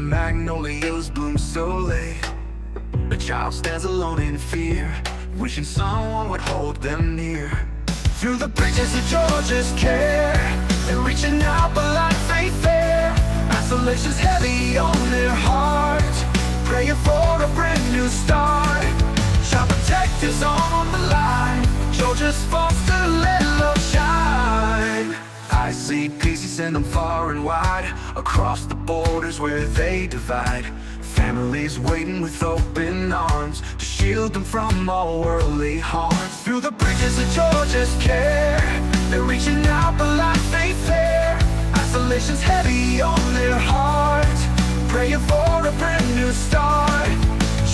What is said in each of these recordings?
magnolias bloom so late. A child stands alone in fear, wishing someone would hold them near. Through the bridges of Georgia's care, they're reaching out but like faith there. Isolation's heavy on their heart, praying for a brand new start. Child protectors on the line, Georgia's foster, let love shine. I see peace, you send them far and wide, across the borders where they divide. Families waiting with open arms to shield them from all worldly harm. Through the bridges of Georgia's care, they're reaching out but like faith there. Isolation's heavy on their heart, praying for a brand new start.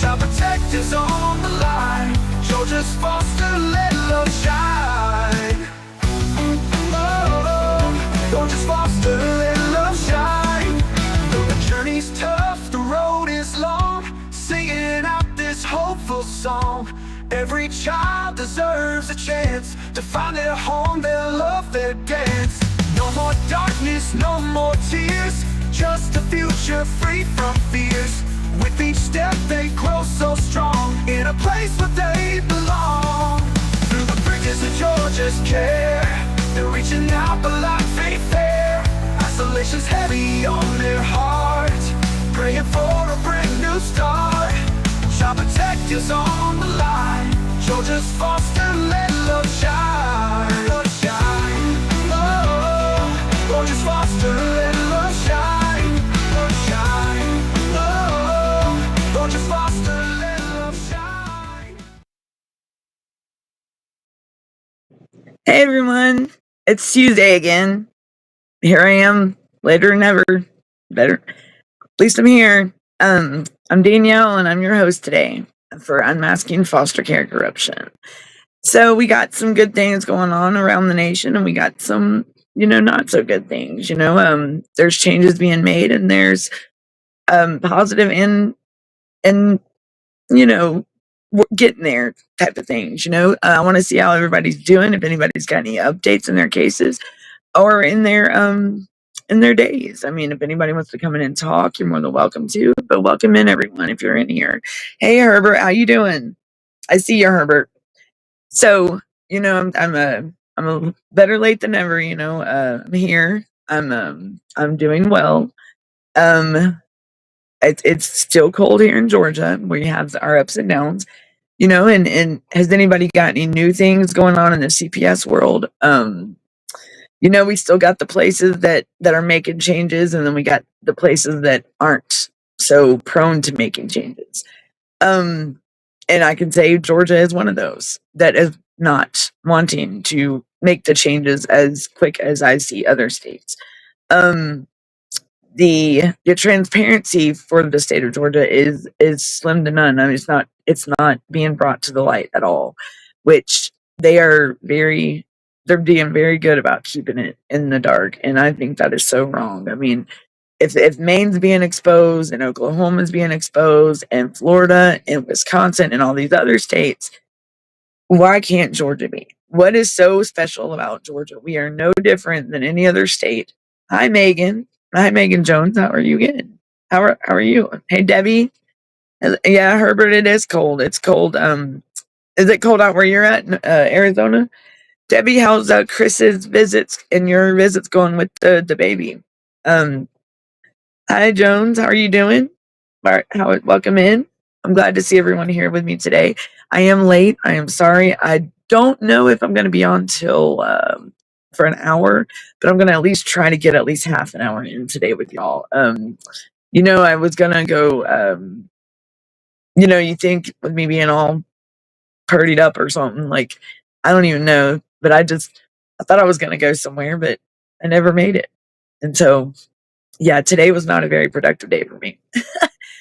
Child protectors on the line, Georgia's foster, let love shine. Oh, Georgia's foster, let love shine. Though the journey's tough, the road is long, singing out this hopeful song. Every child deserves a chance to find their home, their love, their dance. No more darkness, no more tears, just a future free from fears. With each step they grow so strong, in a place where they belong. Through the bridges of Georgia's care, they're reaching out but like faith there. Isolation's heavy on their heart, praying for a brand new start. Child protectors on the line, Georgia's foster, let love shine. Love shine. Oh, Georgia's foster, let love shine. Love shine. Oh, Georgia's foster, let love shine. Hey everyone, it's Tuesday again. Here I am, later than ever. Better, at least I'm here. I'm Danielle, and I'm your host today for Unmasking Foster Care Corruption. So we got some good things going on around the nation, and we got some, not so good things. There's changes being made, and there's positive and we're getting there type of things. I want to see how everybody's doing. If anybody's got any updates in their cases or in their days. I mean, if anybody wants to come in and talk, you're more than welcome to. But welcome in, everyone, if you're in here. Hey, Herbert, how you doing? I see you, Herbert. So, I'm a better late than never. I'm here. I'm doing well. It's still cold here in Georgia. We have our ups and downs. And has anybody got any new things going on in the CPS world? We still got the places that are making changes, and then we got the places that aren't so prone to making changes. And I can say Georgia is one of those that is not wanting to make the changes as quick as I see other states. The transparency for the state of Georgia is slim to none. I mean, it's not being brought to the light at all, which they're being very good about keeping it in the dark, and I think that is so wrong. I mean, if Maine's being exposed and Oklahoma's being exposed and Florida and Wisconsin and all these other states, why can't Georgia be? What is so special about Georgia? We are no different than any other state. Hi, Megan. Hi, Megan Jones. How are you again? How are you? Hey, Debbie. Yeah, Herbert, it is cold. It's cold. Is it cold out where you're at in Arizona? Debbie, how's Chris's visits and your visits going with the baby? Hi, Jones. How are you doing? Welcome in. I'm glad to see everyone here with me today. I am late. I am sorry. I don't know if I'm going to be on till for an hour, but I'm going to at least try to get at least half an hour in today with y'all. I was going to go, you think with me being all purdied up or something, like, I don't even know, but I thought I was going to go somewhere, but I never made it. And so, yeah, today was not a very productive day for me.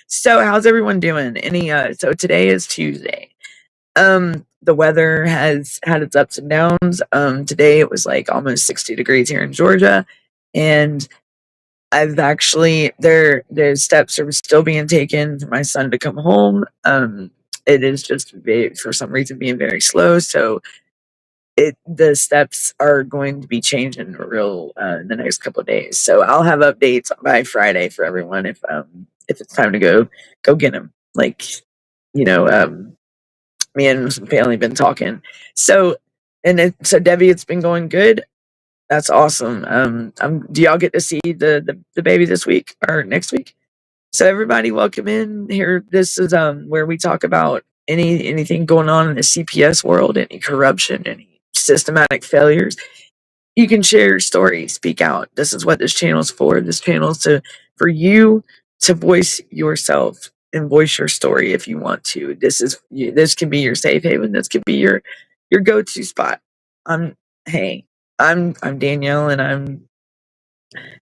So how's everyone doing? So today is Tuesday. The weather has had its ups and downs. Today it was like almost 60 degrees here in Georgia, and I've actually the steps are still being taken for my son to come home. It is just for some reason being very slow, so the steps are going to be changing real in the next couple of days. So I'll have updates by Friday for everyone if if it's time to go get him. Like, you know, me and some family been talking. So, so Debbie, it's been going good. That's awesome. Do y'all get to see the baby this week or next week? So everybody, welcome in here. This is where we talk about anything going on in the CPS world, any corruption, any systematic failures. You can share your story, speak out. This is what this channel is for. This channel is for you to voice yourself and voice your story if you want to. This can be your safe haven. This could be your go-to spot. I'm hey, I'm Danielle, and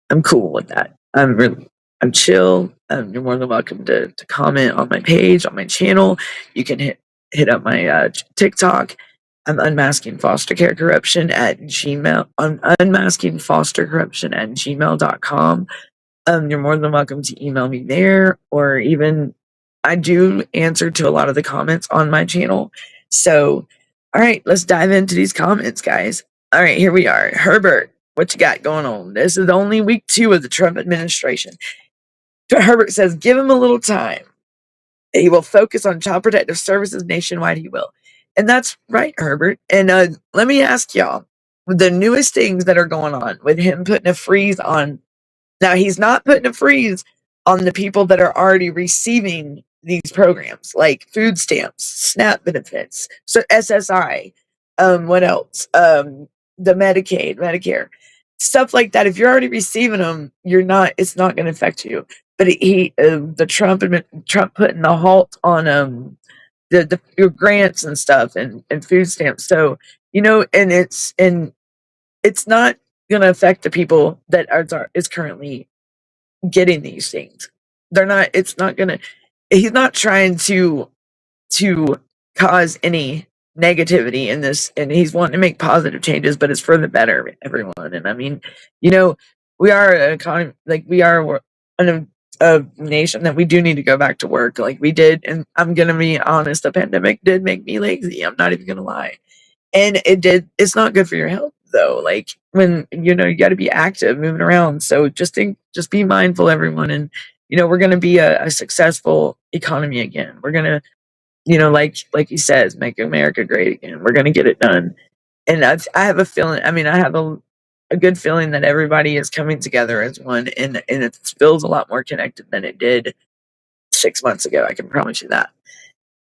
I'm cool with that. I'm chill. You're more than welcome to comment on my page, on my channel. You can hit up my TikTok. I'm Unmasking Foster Care Corruption at Gmail. I'm Unmasking Foster Corruption at gmail.com. You're more than welcome to email me there, or even I do answer to a lot of the comments on my channel. So, all right, let's dive into these comments, guys. All right, here we are. Herbert, what you got going on? This is only week 2 of the Trump administration. Herbert says, give him a little time. He will focus on child protective services nationwide. He will. And that's right, Herbert. And let me ask y'all, the newest things that are going on with him putting a freeze on. Now, he's not putting a freeze on the people that are already receiving these programs, like food stamps, SNAP benefits, so SSI, what else? The Medicaid, Medicare, stuff like that. If you're already receiving them, it's not going to affect you. But the Trump putting the halt on the your grants and stuff and food stamps. So, and it's not going to affect the people that is currently getting these things. It's not going to, he's not trying to cause any negativity in this, and he's wanting to make positive changes, but it's for the better of everyone. And I mean, we are an economy, like we are a nation that we do need to go back to work like we did. And I'm going to be honest, the pandemic did make me lazy. I'm not even going to lie. And it's not good for your health though. Like when, you got to be active, moving around. So just be mindful, everyone. And, we're going to be a successful economy again. We're going to, like he says, make America great again. We're going to get it done. And I have a feeling, I mean, I have a good feeling that everybody is coming together as one, and it feels a lot more connected than it did 6 months ago. I can promise you that.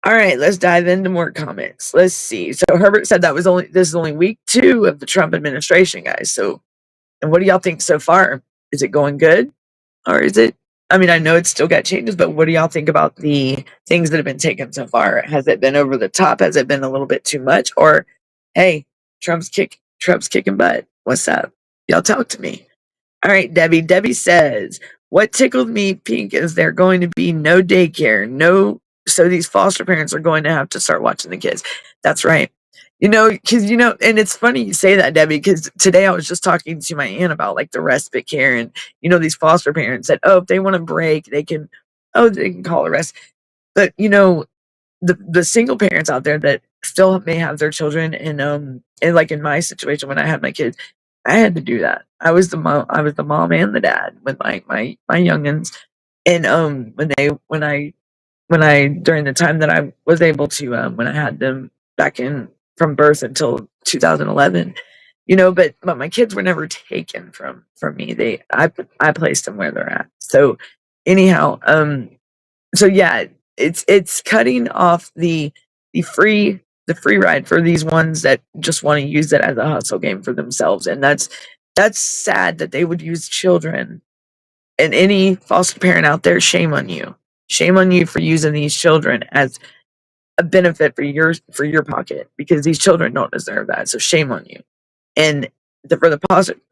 All right, let's dive into more comments. Let's see. So Herbert said this is only week 2 of the Trump administration, guys. So, and what do y'all think so far? Is it going good? Or is it, I mean, I know it's still got changes, but what do y'all think about the things that have been taken so far? Has it been over the top? Has it been a little bit too much? Or, hey, Trump's kicking butt. What's up? Y'all talk to me. All right, Debbie. Debbie says, what tickled me pink is there going to be no daycare, so these foster parents are going to have to start watching the kids. That's right. Because, and it's funny you say that, Debbie, because today I was just talking to my aunt about like the respite care and, these foster parents that, if they want a break, they can call a rest. But, the single parents out there that still may have their children, and like in my situation when I had my kids, I had to do that. I was the mom and the dad with my youngins. And when I during the time that I was able to, when I had them back in from birth until 2011, but my kids were never taken from me. I placed them where they're at. So anyhow, so yeah, it's cutting off the free ride for these ones that just want to use it as a hustle game for themselves. And that's sad that they would use children. And any foster parent out there, shame on you. Shame on you for using these children as a benefit for your pocket, because these children don't deserve that. So shame on you. And for the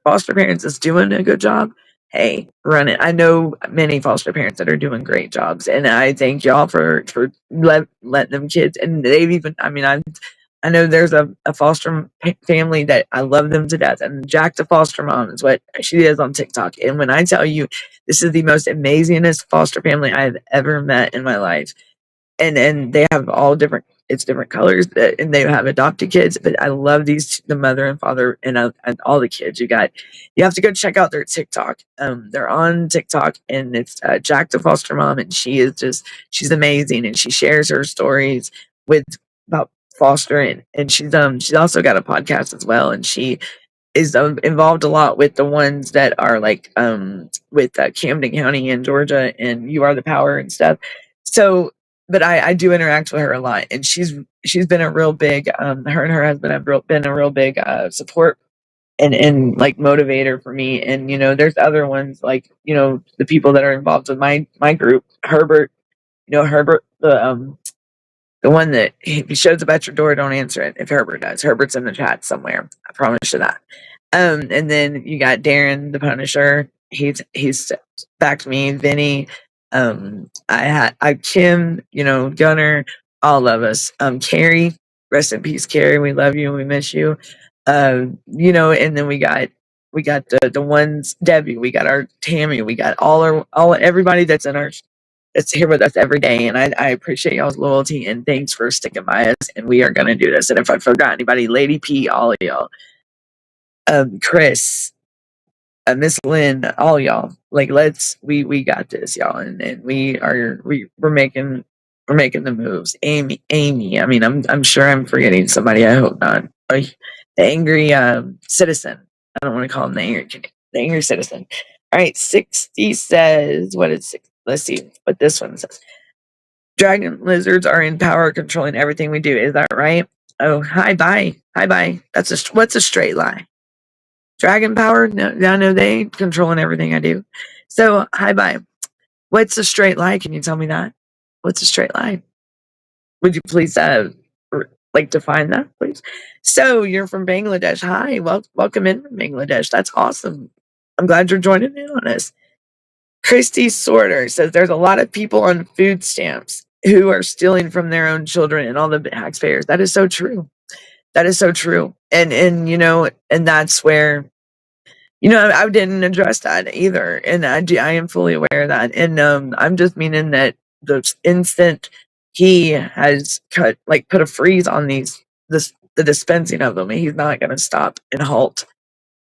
foster parents that's doing a good job, hey, run it. I know many foster parents that are doing great jobs, and I thank y'all for letting them kids. And they've even, I mean, I know there's a foster family that I love them to death, and Jack the foster mom is what she is on TikTok. And when I tell you, this is the most amazingest foster family I've ever met in my life. And they have all different it's different colors, and they have adopted kids. But I love the mother and father and all the kids. You have to go check out their TikTok. They're on TikTok, and it's Jack the foster mom, and she's amazing, and she shares her stories with about fostering, and she's also got a podcast as well, and she is involved a lot with the ones that are like with Camden County in Georgia and You Are the Power and stuff. So, but I do interact with her a lot, and she's been a real big her and her husband have been a real big support and like motivator for me. And there's other ones like the people that are involved with my group. Herbert, Herbert, the one that if he shows up at your door, don't answer it. If Herbert does, Herbert's in the chat somewhere. I promise you that. And then you got Darren the Punisher. He's backed me. Vinny. I Kim. Gunner. All of us. Carrie. Rest in peace, Carrie. We love you. We miss you. And then we got the ones Debbie. We got our Tammy. We got all everybody that's here with us every day, and I appreciate y'all's loyalty and thanks for sticking by us. And we are gonna do this. And if I forgot anybody, Lady P, all of y'all, Chris, Miss Lynn, all y'all, like we got this, y'all, and we're making the moves. Amy. I mean, I'm sure I'm forgetting somebody. I hope not. Like, the angry citizen. I don't want to call him the angry citizen. All right, 60 says, what is 60? Let's see what this one says. Dragon lizards are in power controlling everything we do. Is that right? Oh, hi, bye. What's a straight lie? Dragon power? No, no, they ain't controlling everything I do. So, hi, bye. What's a straight lie? Can you tell me that? What's a straight lie? Would you please define that, please? So you're from Bangladesh. Hi, welcome in from Bangladesh. That's awesome. I'm glad you're joining in on us. Christy Sorter says there's a lot of people on food stamps who are stealing from their own children and all the taxpayers. That is so true. That is so true. And that's where I didn't address that either, and I am fully aware of that. And I'm just meaning that the instant he has put a freeze on the dispensing of them, he's not going to stop and halt.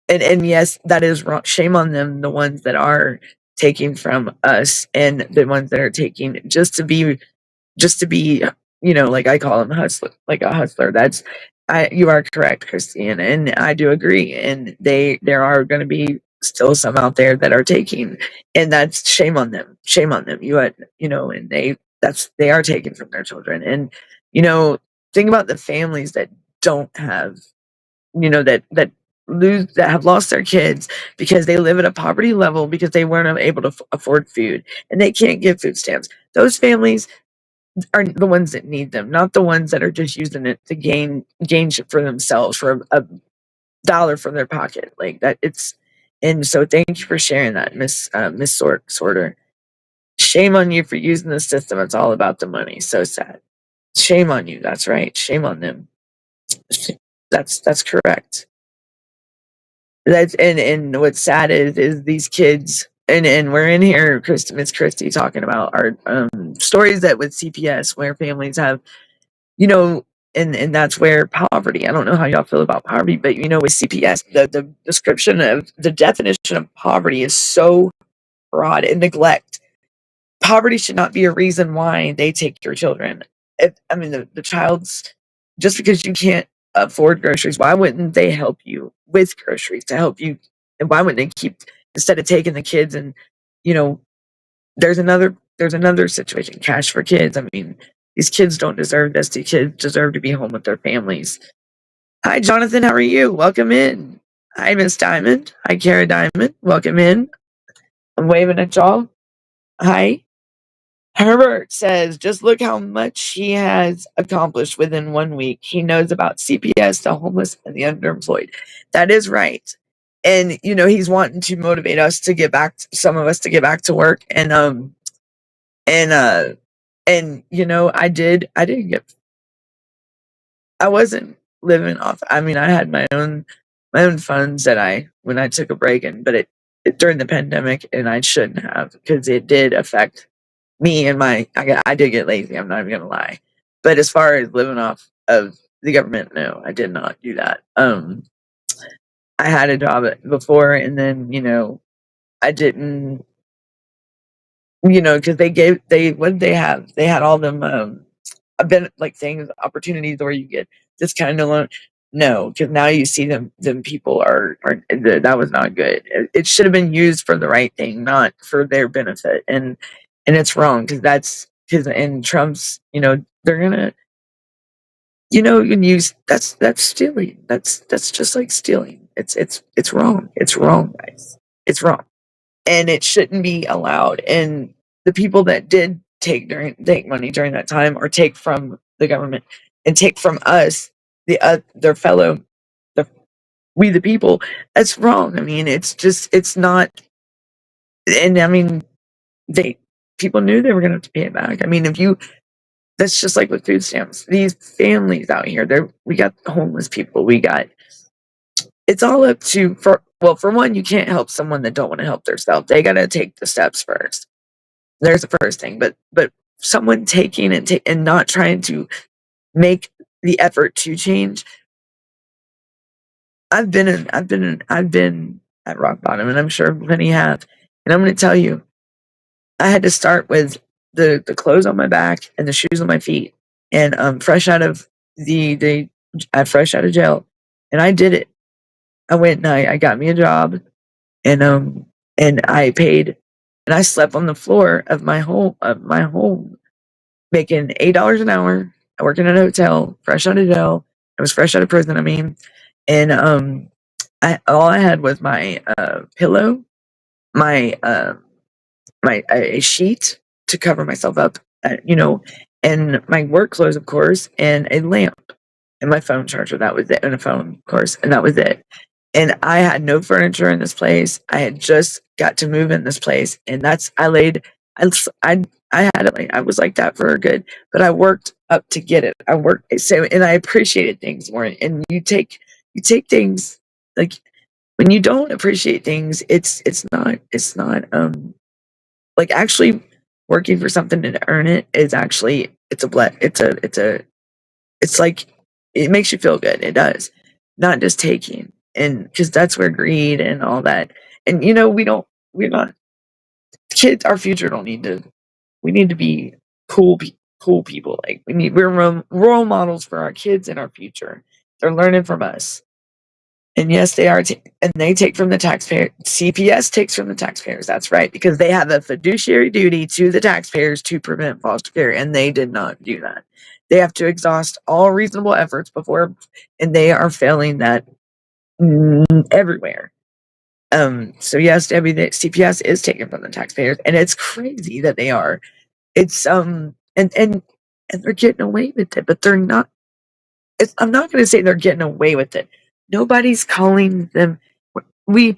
And yes, that is wrong. Shame on them, the ones that are taking from us, and the ones that are taking just to be, like I call him hustler, like a hustler. You are correct, Christine, and I do agree. And there are going to be still some out there that are taking, and that's shame on them. Shame on them. And they are taking from their children. And think about the families that don't have, that have lost their kids because they live at a poverty level because they weren't able to afford food, and they can't get food stamps. Those families are the ones that need them, not the ones that are just using it to gain shit for themselves for a dollar from their pocket. Like that, and so thank you for sharing that, Miss Sorter. Shame on you for using the system. It's all about the money. So sad. Shame on you. That's right. Shame on them. That's correct. And what's sad is these kids, and we're in here, Miss Christie, talking about our stories that with CPS where families have, and that's where poverty. I don't know how y'all feel about poverty, but with CPS, the description of the definition of poverty is so broad, and neglect. Poverty should not be a reason why they take your children. The child's, just because you can't afford groceries, why wouldn't they help you with groceries to help you? And why wouldn't they instead of taking the kids and, you know, there's another situation, cash for kids. I mean, these kids don't deserve this. These kids deserve to be home with their families. Hi, Jonathan. How are you? Welcome in. Hi, Miss Diamond. Hi, Kara Diamond. Welcome in. I'm waving at y'all. Hi. Herbert says, just look how much he has accomplished within 1 week. He knows about CPS, the homeless, and the underemployed. That is right. And, he's wanting to motivate us to get back, some of us to get back to work. I wasn't living off. I mean, I had my own funds that when I took a break, but it during the pandemic, and I shouldn't have, because it did affect me and I did get lazy. I'm not even gonna lie, But as far as living off of the government, no, I did not do that. I had a job before, and then I didn't, because what did they have? They had all them been like things, opportunities where you get this kind of loan. No, because now you see them people are that was not good. It should have been used for the right thing, not for their benefit, and it's wrong because because in Trump's, they're gonna, and use that's stealing. That's just like stealing. It's wrong. It's wrong, guys. It's wrong, and it shouldn't be allowed. And the people that did take money during that time, or take from the government and take from us, their fellow, the we the people, that's wrong. I mean, it's not. And I mean, they people knew they were going to have to pay it back. I mean, if you that's just like with food stamps. These families out here, we got homeless people. We got it's all up to for one, you can't help someone that don't want to help themselves. They got to take the steps first. There's the first thing, but someone taking and not trying to make the effort to change. I've been at rock bottom, and I'm sure many have. And I'm going to tell you, I had to start with the clothes on my back and the shoes on my feet, and fresh out of fresh out of jail, and I did it. I went and I got me a job, and I paid, and I slept on the floor of my home, making $8 an hour. I worked in a hotel, fresh out of jail. I was fresh out of prison. I mean, and all I had was my pillow, my a sheet to cover myself up, and my work clothes, of course, and a lamp and my phone charger. That was it, and a phone, of course, and that was it. And I had no furniture in this place. I had just got to move in this place, and I had it like I was like that for a good, but I worked up to get it. I worked so, and I appreciated things more. And you take things like when you don't appreciate things, it's not like actually working for something to earn it is actually it's like it makes you feel good. It does, not just taking, and because that's where greed and all that. And we're not kids. Our future don't need to. We need to be cool people. Like we're role models for our kids and our future. They're learning from us. And yes, they are, and they take from the taxpayer. CPS takes from the taxpayers. That's right, because they have a fiduciary duty to the taxpayers to prevent foster care, and they did not do that. They have to exhaust all reasonable efforts before, and they are failing that everywhere. So yes, Debbie, the CPS is taken from the taxpayers, and it's crazy that they are. It's and they're getting away with it, but they're not. I'm not going to say they're getting away with it. Nobody's calling them. We.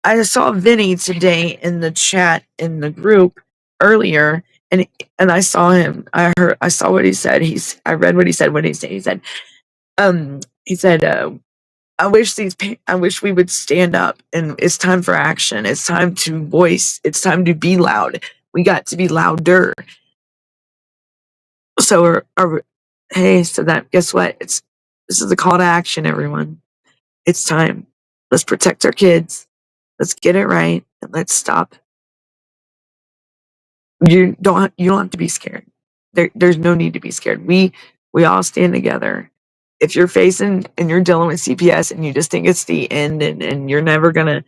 I saw Vinny today in the chat in the group earlier, and I saw him. I saw what he said. I read what he said. What he said. He said, I wish we would stand up, and it's time for action. It's time to voice. It's time to be loud. We got to be louder. So, hey, so that guess what? This is a call to action, everyone. It's time. Let's protect our kids. Let's get it right, and let's stop. You don't have to be scared. There's no need to be scared. We all stand together. If you're facing and you're dealing with CPS and you just think it's the end, and you're never gonna,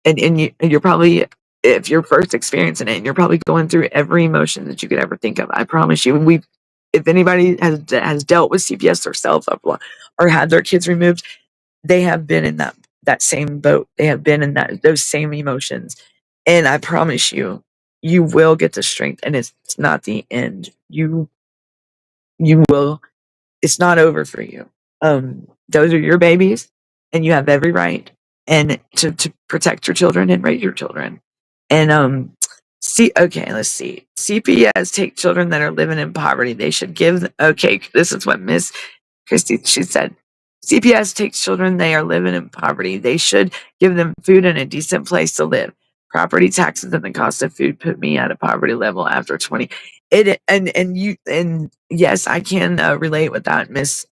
and you're probably, if you're first experiencing it, and you're probably going through every emotion that you could ever think of. I promise you, if anybody has dealt with CPS themselves or had their kids removed, they have been in that same boat. They have been in those same emotions, and I promise you, you will get the strength, and it's not the end. You will. It's not over for you. Those are your babies, and you have every right and to protect your children and raise your children. And okay, let's see. CPS take children that are living in poverty. They should give. Okay, this is what Miss Christy, she said. CPS takes children they are living in poverty. They should give them food and a decent place to live. Property taxes and the cost of food put me at a poverty level after 20. it and yes, I can relate with that, Miss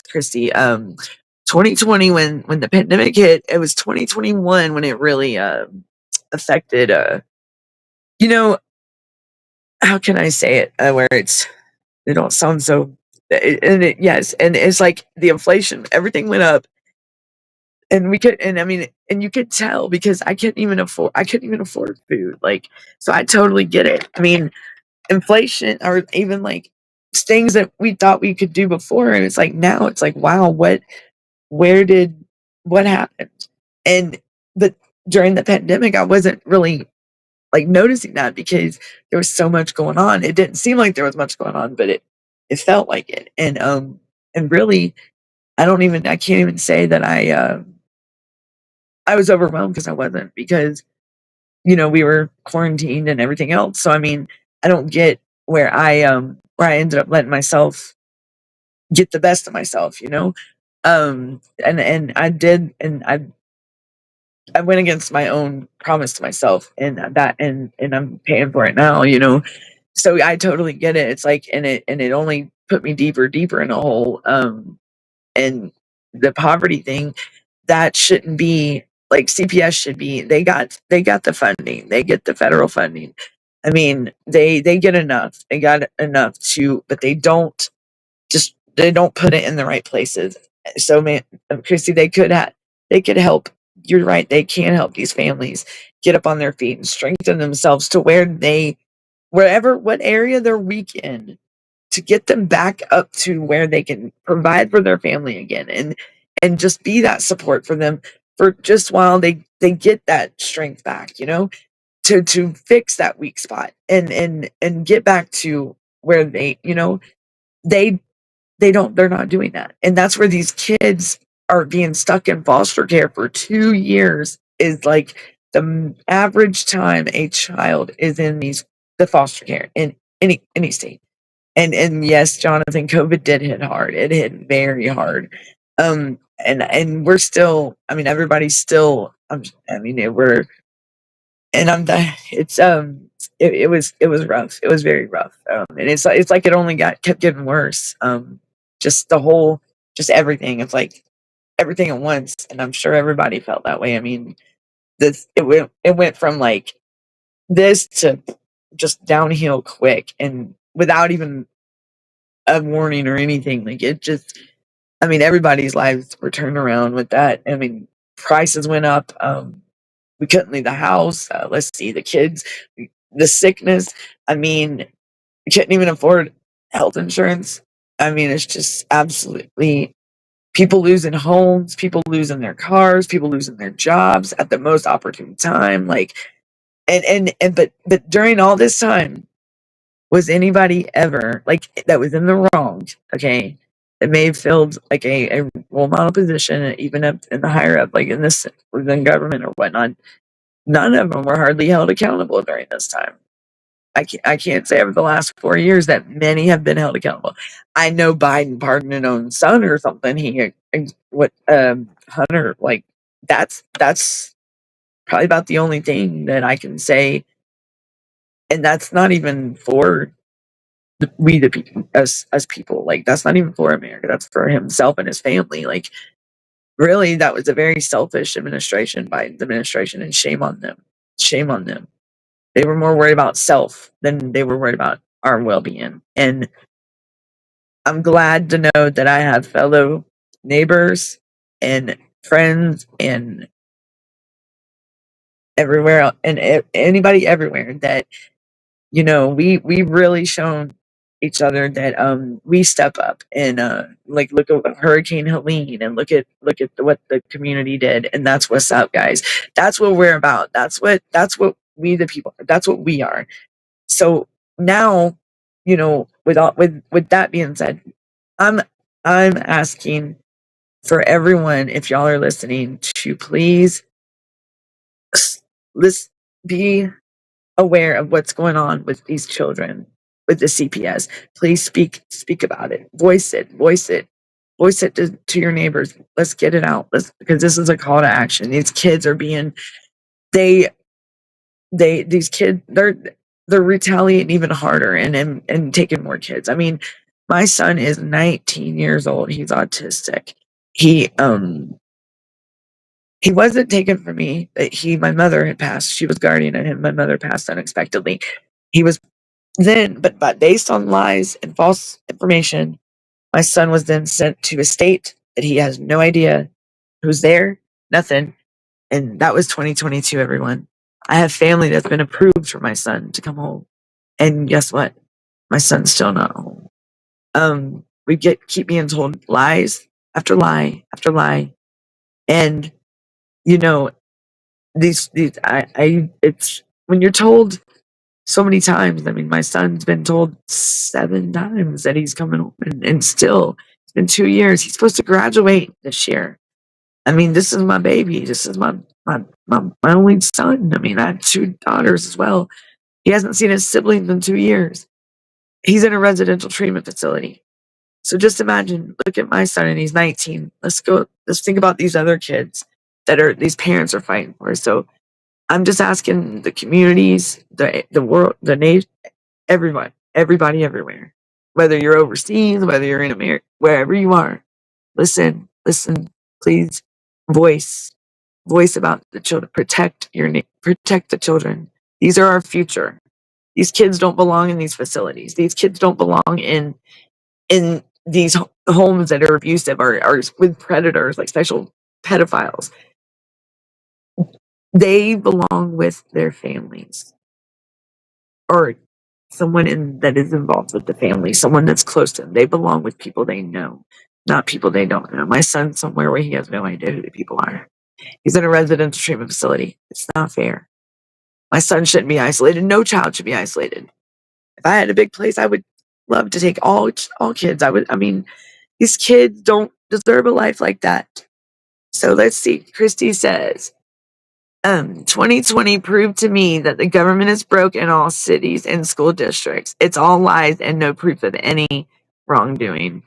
Christie. 2020, when the pandemic hit, it was 2021 when it really affected. You know, how can I say it? Where it don't sound so. Yes, and it's like the inflation, everything went up, and we could, and I mean, and you could tell because I couldn't even afford food. Like, so I totally get it. I mean, inflation or even like things that we thought we could do before, and it's like now it's like, wow, where did what happened? And but during the pandemic I wasn't really like noticing that because there was so much going on. It didn't seem like there was much going on, but it felt like it. And really I can't even say that I was overwhelmed, because I wasn't, because we were quarantined and everything else. So I mean, I don't get where I ended up letting myself get the best of myself, and I did, and I went against my own promise to myself, and I'm paying for it now. So I totally get it. It's like, and it only put me deeper in a hole. And the poverty thing, that shouldn't be like, CPS should be, they got the funding, they get the federal funding. I mean, they get enough, they got enough to, but they don't put it in the right places. So, man, Chrissy, they could help. You're right. They can help these families get up on their feet and strengthen themselves to what area they're weak in, to get them back up to where they can provide for their family again, and just be that support for them for just while they get that strength back, to fix that weak spot, and get back to where they they're not doing that. And that's where these kids are being stuck in foster care for 2 years, is like the average time a child is in the foster care in any state. And yes, Jonathan, COVID did hit hard. It hit very hard. And we're still, I mean, everybody's still, I mean, we're, and it was rough. It was very rough. And it's like it only kept getting worse. Just the whole, just everything. It's like everything at once. And I'm sure everybody felt that way. I mean, it went from like this to just downhill quick, and without even a warning or anything. Like, it just, I mean, everybody's lives were turned around with that. I mean, prices went up. We couldn't leave the house. Let's see, the kids, the sickness. I mean, we couldn't even afford health insurance. I mean, it's just absolutely, people losing homes, people losing their cars, people losing their jobs at the most opportune time. Like, but during all this time, was anybody ever like that was in the wrong? Okay, that may have filled like a role model position, even up in the higher up, like in this within government or whatnot. None of them were hardly held accountable during this time. I can't say over the last 4 years that many have been held accountable. I know Biden pardoned his own son or something. What Hunter, like, that's probably about the only thing that I can say, and that's not even for we the people, as people. Like, that's not even for America. That's for himself and his family. Like, really, that was a very selfish administration, Biden's administration, and shame on them. Shame on them. They were more worried about self than they were worried about our well-being. And I'm glad to know that I have fellow neighbors and friends and everywhere, and anybody everywhere, that we've really shown each other that we step up, and like, look at Hurricane Helene, and look at what the community did. And that's what's up, guys. That's what we're about. That's what we the people, that's what we are. So now, with that being said, I'm I'm asking for everyone, if y'all are listening, to please, let's be aware of what's going on with these children, with the CPS. Please speak about it. Voice it to your neighbors. Let's get it out. Because this is a call to action. These kids are being, they these kids, they're retaliating even harder and taking more kids. I mean, my son is 19 years old. He's autistic. He wasn't taken from me. My mother had passed. She was guardian of him. My mother passed unexpectedly. He was then, but based on lies and false information, my son was then sent to a state that he has no idea who's there, nothing. And that was 2022, everyone. I have family that's been approved for my son to come home. And guess what? My son's still not home. We keep being told lies after lie after lie. And you know, it's when you're told so many times. I mean, my son's been told 7 times that he's coming home, and still, it's been 2 years. He's supposed to graduate this year. I mean, this is my baby. This is my only son. I mean, I have 2 daughters as well. He hasn't seen his siblings in 2 years. He's in a residential treatment facility. So just imagine, look at my son, and he's 19. Let's think about these other kids these parents are fighting for. So I'm just asking the communities, the world, the nation, everybody everywhere, whether you're overseas, whether you're in America, wherever you are, listen, please, voice about the children. Protect the children. These are our future. These kids don't belong in these facilities. These kids don't belong in these homes that are abusive or with predators, like sexual pedophiles. They belong with their families or someone that is involved with the family, someone that's close to them. They belong with people they know, not people they don't know. My son's somewhere where he has no idea who the people are. He's in a residential treatment facility. It's not fair. My son shouldn't be isolated. No child should be isolated. If I had a big place, I would love to take all kids. I mean, these kids don't deserve a life like that. So let's see. Christy says, 2020 proved to me that the government is broke in all cities and school districts. It's all lies and no proof of any wrongdoing,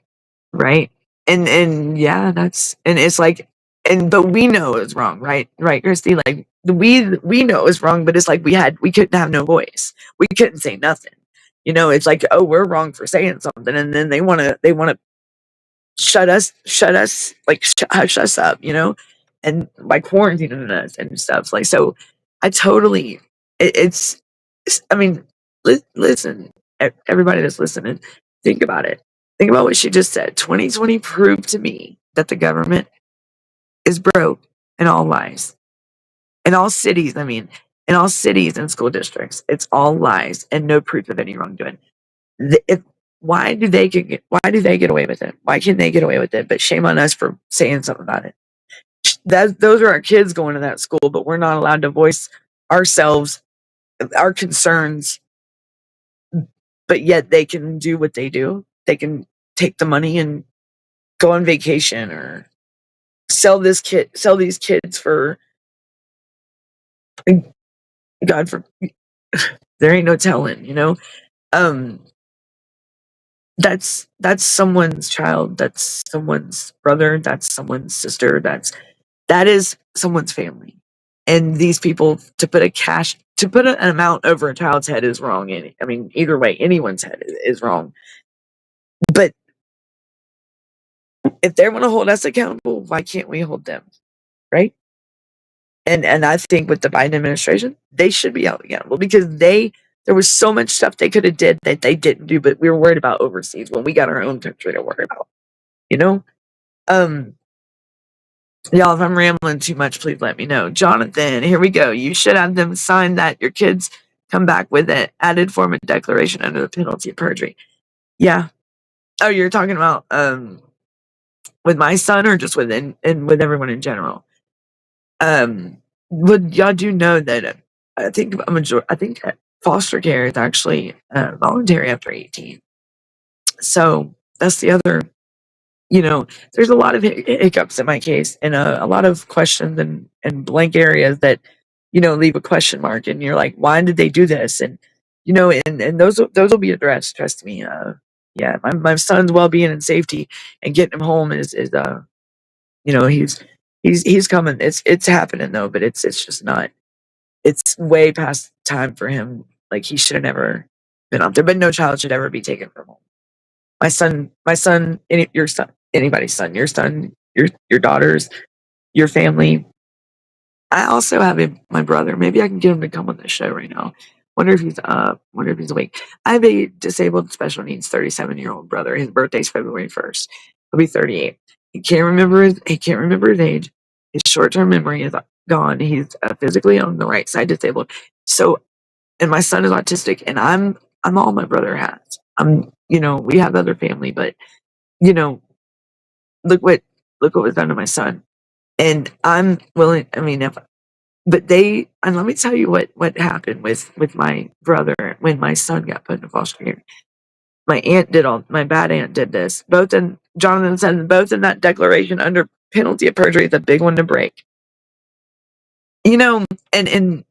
right? And yeah, it's like, but we know it's wrong, right? Right, Christy? Like we know it's wrong, but it's like we couldn't have no voice. We couldn't say nothing. It's like, oh, we're wrong for saying something, and then they wanna hush us up, and by quarantining us and stuff. Like, so I totally, I mean, listen, everybody that's listening, think about it. Think about what she just said. 2020 proved to me that the government is broke and all lies. In all cities, in all cities and school districts, it's all lies and no proof of any wrongdoing. If Why do they get away with it? Why can they get away with it? But shame on us for saying something about it. Those are our kids going to that school, but we're not allowed to voice ourselves, our concerns. But yet they can do what they do. They can take the money and go on vacation or sell these kids for God, for there ain't no telling. Um, that's someone's child, that's someone's brother, that's someone's sister, that is someone's family. And these people, to put an amount over a child's head is wrong. I mean, either way, anyone's head is wrong. But if they want to hold us accountable, why can't we hold them? Right? And I think with the Biden administration, they should be held accountable because there was so much stuff they could have did that they didn't do, but we were worried about overseas when we got our own country to worry about. You know? Um, Y'all, if I'm rambling too much, please let me know. Jonathan, here we go. You should have them sign that your kids come back with an added form of declaration under the penalty of perjury. Yeah. Oh, you're talking about with my son or just with everyone in general? Would y'all do know that I think foster care is actually voluntary after 18. So that's the other. There's a lot of hiccups in my case, and a lot of questions and blank areas that leave a question mark, and you're like, why did they do this? And those will be addressed. Trust me. Yeah, my son's well-being and safety and getting him home is he's coming. It's happening though, but it's just not. It's way past time for him Like, he should have never been out there, but no child should ever be taken from home. Your son, anybody's son, your son, your daughters, your family. I also have my brother. Maybe I can get him to come on the show right now. Wonder if he's wonder if he's awake. I have a disabled special needs 37-year-old brother. His birthday's February 1st. He'll be 38. He can't remember his age. His short-term memory is gone. He's physically on the right side disabled. So, and my son is autistic, and I'm all my brother has. We have other family, but you know, look what was done to my son. And I'm willing. I mean, if but and let me tell you what happened with my brother when my son got put into foster care. My bad aunt did this. Jonathan said both in that declaration under penalty of perjury is a big one to break. And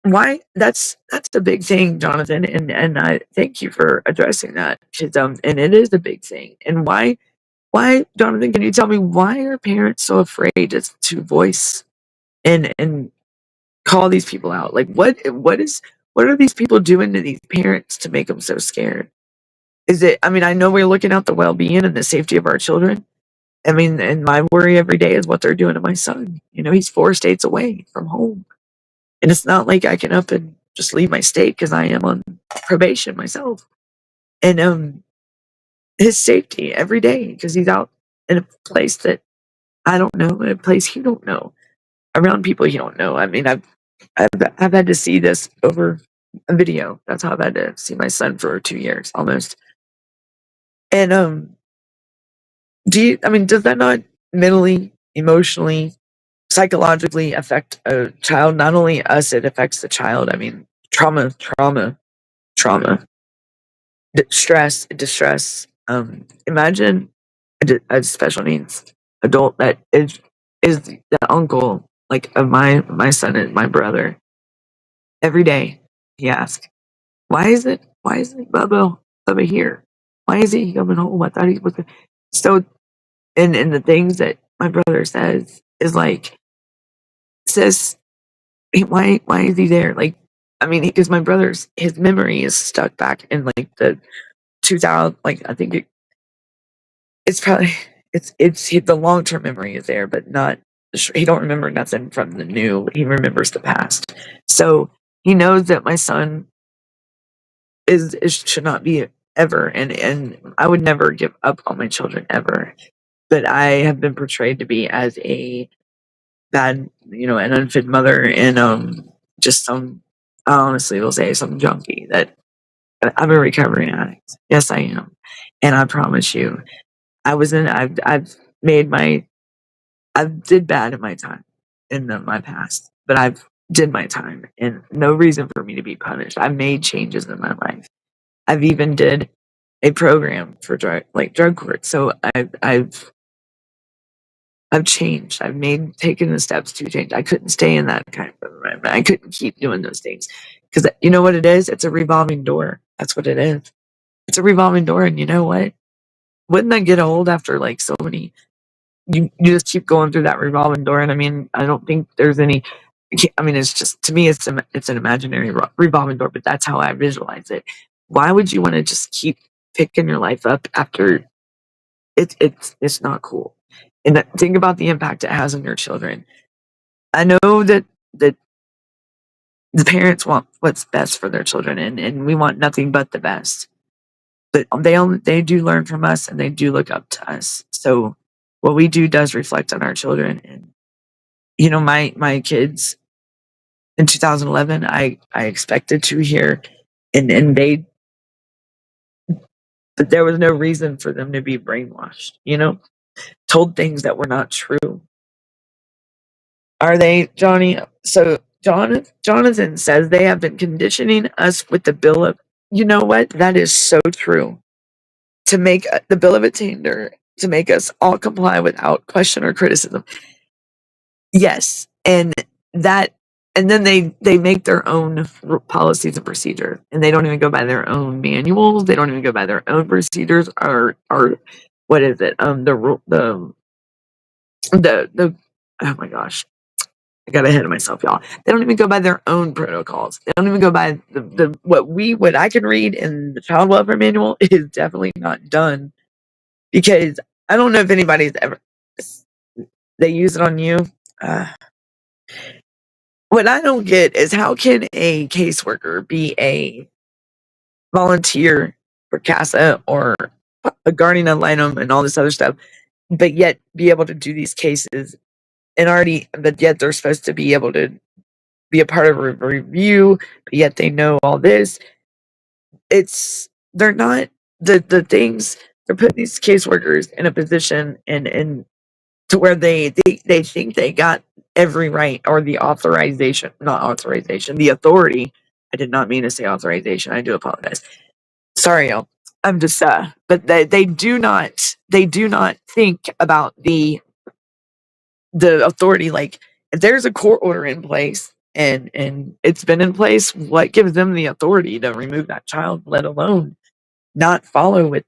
why that's a big thing, Jonathan, and I thank you for addressing that. 'Cause, and it is a big thing. And why, Jonathan, can you tell me why are parents so afraid to voice and call these people out? Like, what are these people doing to these parents to make them so scared? I mean, I know we're looking out the well-being and the safety of our children. I mean, and my worry every day is what they're doing to my son. He's 4 states away from home. And it's not like I can up and just leave my state because I am on probation myself. And his safety every day, because he's out in a place that I don't know, in a place he don't know, around people he don't know. I mean, I've had to see this over a video. That's how I've had to see my son for 2 years almost. And does that not mentally, emotionally, psychologically affect a child? Not only us, it affects the child. I mean, trauma, stress, distress. Imagine a special needs adult that is the uncle, like, of my son and my brother. Every day he asks, why isn't Bubba here? Why is he coming home? I thought he was so. And the things that my brother says is like, sis, why is he there? Like, I mean, because my brother's his memory is stuck back in like the 2000. Like, I think it's probably the long term memory is there, but not. He don't remember nothing from the new. He remembers the past. So he knows that my son is should not be ever, and I would never give up on my children ever. But I have been portrayed to be as a bad, an unfit mother, and just I honestly will say some junkie that I'm a recovering addict. Yes, I am, and I promise you, I've made I've did bad in my time in my past, but I've did my time, and no reason for me to be punished. I've made changes in my life. I've even did a program for drug court. So I've changed. Taken the steps to change. I couldn't stay in that kind of environment. I couldn't keep doing those things because you know what it is? It's a revolving door. That's what it is. It's a revolving door, and you know what? Wouldn't that get old after like so many? You just keep going through that revolving door, and I mean, I don't think there's any. I mean, it's just to me, it's an imaginary revolving door, but that's how I visualize it. Why would you want to just keep picking your life up after it's not cool? And think about the impact it has on your children. I know that the parents want what's best for their children, and we want nothing but the best. But they do learn from us, and they do look up to us. So what we do does reflect on our children. And my kids in 2011, I expected to hear, and but there was no reason for them to be brainwashed. Told things that were not true. Are they, Johnny? So Jonathan says they have been conditioning us with the bill of. You know what? That is so true. To make the bill of attainder to make us all comply without question or criticism. Yes, that, and then they make their own policies and procedures, and they don't even go by their own manuals. They don't even go by their own procedures, or what is it? The oh my gosh, I got ahead of myself, y'all. They don't even go by their own protocols. They don't even go by what I can read in the child welfare manual is definitely not done, because I don't know if anybody's ever, they use it on you. Uh, what I don't get is, how can a caseworker be a volunteer for CASA or a guardian ad litem and all this other stuff, but yet be able to do these cases, but yet they're supposed to be able to be a part of a review, but yet they know all this. They're not the things. They're putting these caseworkers in a position and to where they think they got every right, or the authorization, not authorization, the authority. I did not mean to say authorization. I do apologize. Sorry, y'all. I'm just but they do not think about the authority. Like, if there's a court order in place and it's been in place, what gives them the authority to remove that child, let alone not follow with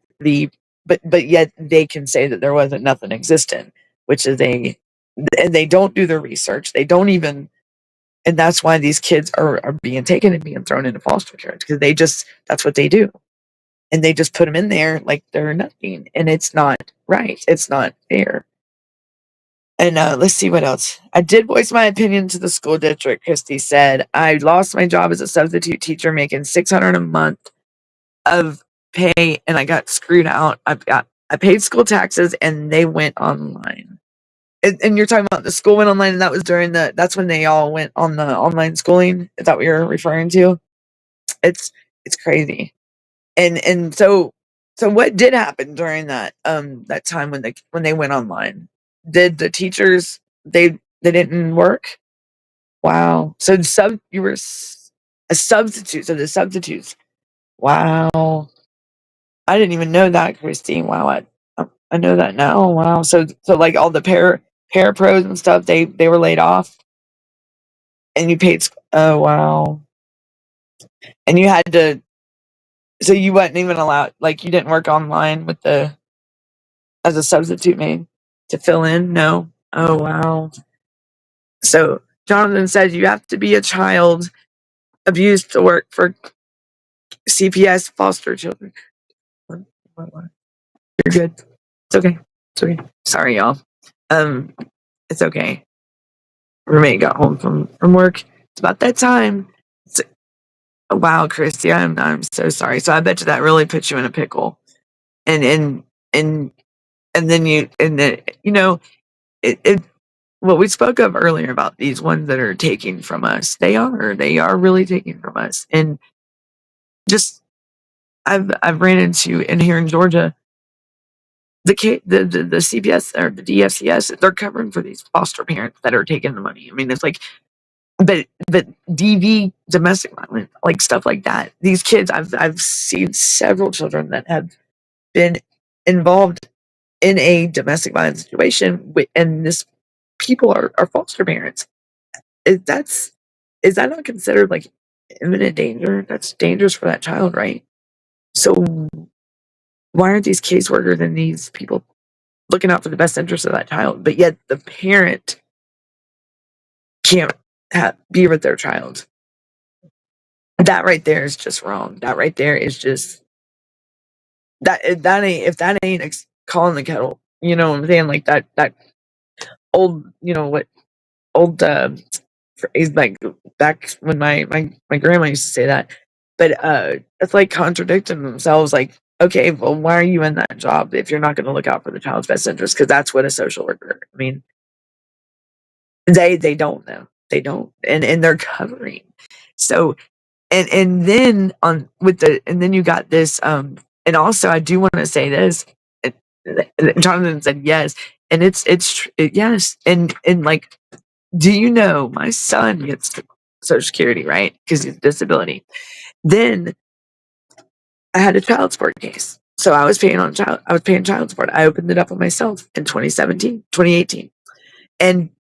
but yet they can say that there wasn't nothing existent, which is and they don't do their research. They don't even, and that's why these kids are being taken and being thrown into foster care, because that's what they do. And they just put them in there like they're nothing, and it's not right. It's not fair. And let's see what else. I did voice my opinion to the school district. Christy said, I lost my job as a substitute teacher, making $600 a month of pay, and I got screwed out. I paid school taxes, and they went online. And you're talking about the school went online, and that's when they all went on the online schooling. Is that what you're referring to? It's crazy. And so what did happen during that time when they went online? Did the teachers, they didn't work? Wow. So you were a substitute. So the substitutes. Wow. I didn't even know that, Christine. Wow. I know that now. Wow. So like all the pros and stuff, they were laid off, and you paid. Oh wow. And you had to. So you wasn't even allowed. Like, you didn't work online as a substitute maid to fill in. No. Oh wow. So Jonathan says you have to be a child abused to work for CPS foster children. You're good. It's okay. It's okay. Sorry, y'all. Um, it's okay. Roommate got home from work. It's about that time. Wow, Christy, I'm so sorry. So I bet you that really puts you in a pickle. And and and then it what we spoke of earlier about these ones that are taking from us. They are really taking from us. And just I've ran into, in here in Georgia, the CPS or the DFCS, they're covering for these foster parents that are taking the money. I mean, it's like, but DV, domestic violence, like stuff like that. These kids, I've seen several children that have been involved in a domestic violence situation, and this people are foster parents. Is is that not considered like imminent danger? That's dangerous for that child, right? So why aren't these caseworkers and these people looking out for the best interest of that child? But yet the parent can't be with their child. That right there is just wrong. That right there is just that ain't, if that ain't calling the kettle. You know what I'm saying? Like that old, what old phrase, like back when my grandma used to say that. But it's like contradicting themselves. Like, okay, well, why are you in that job if you're not going to look out for the child's best interest? Because that's what a social worker. I mean, they don't know. They don't, and they're covering. So and then and then you got this. And also I do want to say this. and- and Jonathan said yes, and yes, and like, do you know my son gets Social Security, right? Because he's a disability. Then I had a child support case. So I was paying child support. I opened it up on myself in 2018. And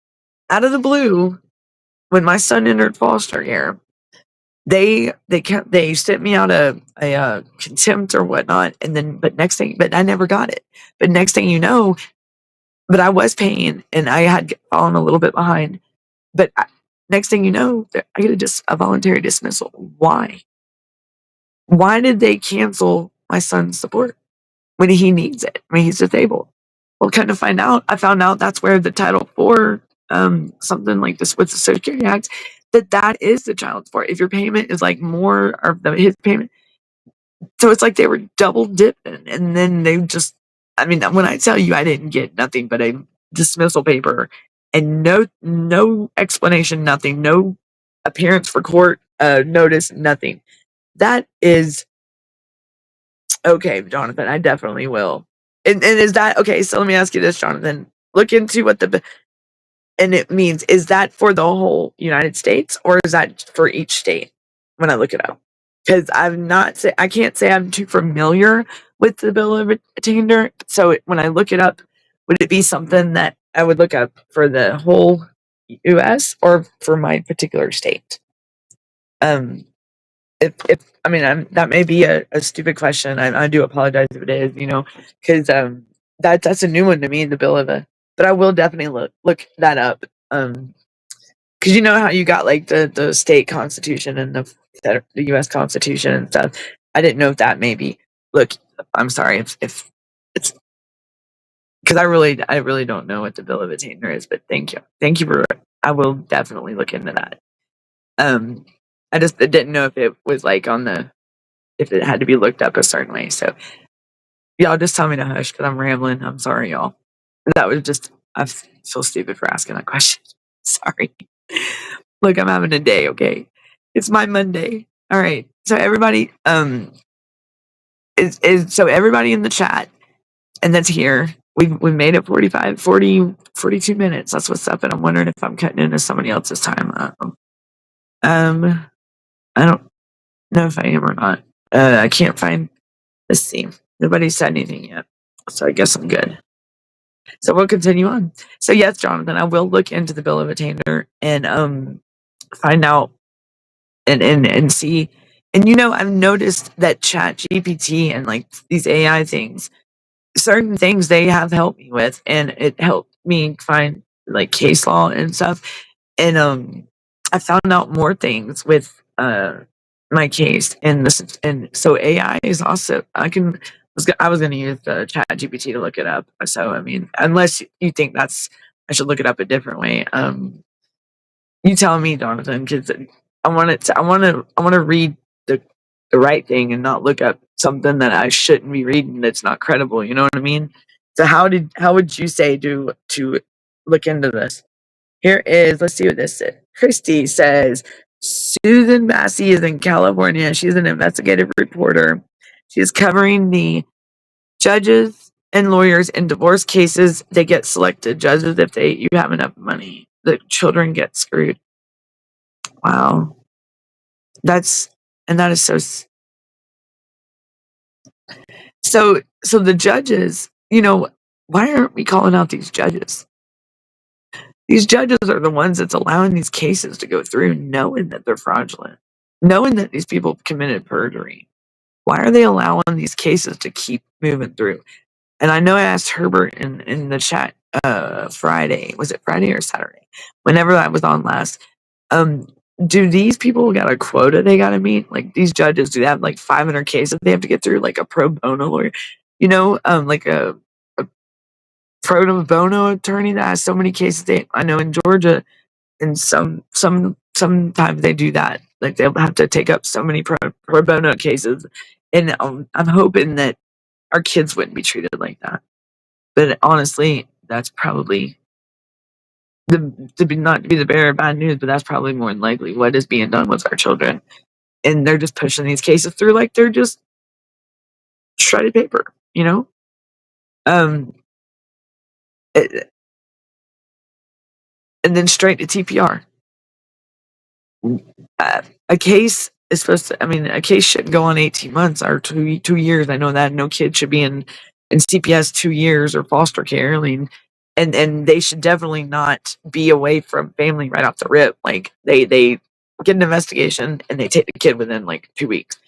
out of the blue, when my son entered foster care, they sent me out a contempt or whatnot, and then but I never got it. But next thing you know, but I was paying, and I had fallen a little bit behind. But next thing you know, I get a voluntary dismissal. Why? Why did they cancel my son's support when he needs it? I mean, he's disabled. Well, kind of I found out that's where the Title IV, something like this with the Social Security Act, that is the child support. If your payment is like more, or his payment, so it's like they were double dipping, and then they just, I mean, when I tell you I didn't get nothing but a dismissal paper and no explanation, nothing, no appearance for court notice, nothing. That is okay, Jonathan. I definitely will. And is that okay? So let me ask you this, Jonathan. Look into what and it means. Is that for the whole United States, or is that for each state? When I look it up, because I can't say I'm too familiar with the Bill of Attainder. So when I look it up, would it be something that I would look up for the whole U.S. or for my particular state? Um, if I mean, that may be a stupid question. I do apologize if it is, because that's a new one to me, the Bill of a. But I will definitely look that up. Because you know how you got like the state constitution and the U.S. Constitution and stuff. I didn't know if that maybe. Look, I'm sorry if it's because I really don't know what the Bill of Attainder is. But thank you for. I will definitely look into that. Um, I just didn't know if it was like if it had to be looked up a certain way. So y'all just tell me to hush because I'm rambling. I'm sorry, y'all. That was just I feel stupid for asking that question. Sorry. Look, I'm having a day, okay? It's my Monday. All right. So everybody, so everybody in the chat and that's here. We made it 42 minutes. That's what's up. And I'm wondering if I'm cutting into somebody else's time. I don't know if I am or not. I can't find this theme. Nobody said anything yet. So I guess I'm good. So we'll continue on. So yes, Jonathan, I will look into the Bill of Attainder and find out and see. And I've noticed that Chat GPT and like these AI things, certain things they have helped me with, and it helped me find like case law and stuff. And I found out more things with my case, and so AI is also I was going to use the Chat GPT to look it up. So I mean, unless you think I should look it up a different way. You tell me, Jonathan, because I want to read the right thing and not look up something that I shouldn't be reading that's not credible. You know what I mean? So how would you say to look into this? Here is, let's see what this is. Christy says Susan Massey is in California. She's an investigative reporter. She is covering the judges and lawyers in divorce cases. They get selected judges if you have enough money. The children get screwed. Wow. That is so the judges, why aren't we calling out these judges? These judges are the ones that's allowing these cases to go through knowing that they're fraudulent, knowing that these people committed perjury. Why are they allowing these cases to keep moving through? And I know I asked Herbert in the chat Friday. Was it Friday or Saturday? Whenever I was on last. Um, do these people got a quota they got to meet? Like these judges, do they have like 500 cases they have to get through? Like a pro bono lawyer, like a pro bono attorney that has so many cases. I know in Georgia, and sometimes they do that. Like they'll have to take up so many pro bono cases, and I'm hoping that our kids wouldn't be treated like that. But honestly, that's probably not to be the bearer of bad news, but that's probably more than likely what is being done with our children. And they're just pushing these cases through like they're just shredded paper, Um, and then straight to TPR. A case is supposed to. I mean, a case shouldn't go on 18 months or 2 years. I know that no kid should be in CPS 2 years or foster care. I mean, and they should definitely not be away from family right off the rip. Like they get an investigation and they take the kid within like 2 weeks.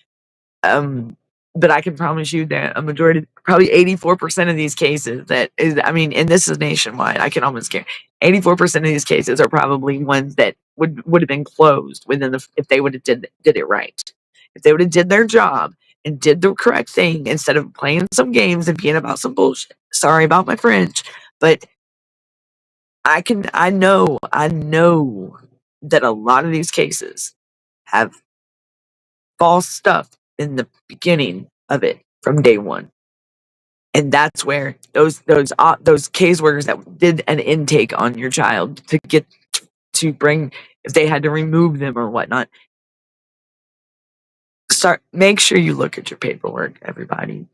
Um, but I can promise you that a majority, probably 84% of these cases that is, I mean, and this is nationwide, I can almost guarantee 84% of these cases are probably ones that would have been closed within if they would have did it right. If they would have did their job and did the correct thing instead of playing some games and being about some bullshit. Sorry about my French, but I know that a lot of these cases have false stuff in the beginning of it from day one. And that's where those caseworkers that did an intake on your child to get to bring, if they had to remove them or whatnot, make sure you look at your paperwork, everybody.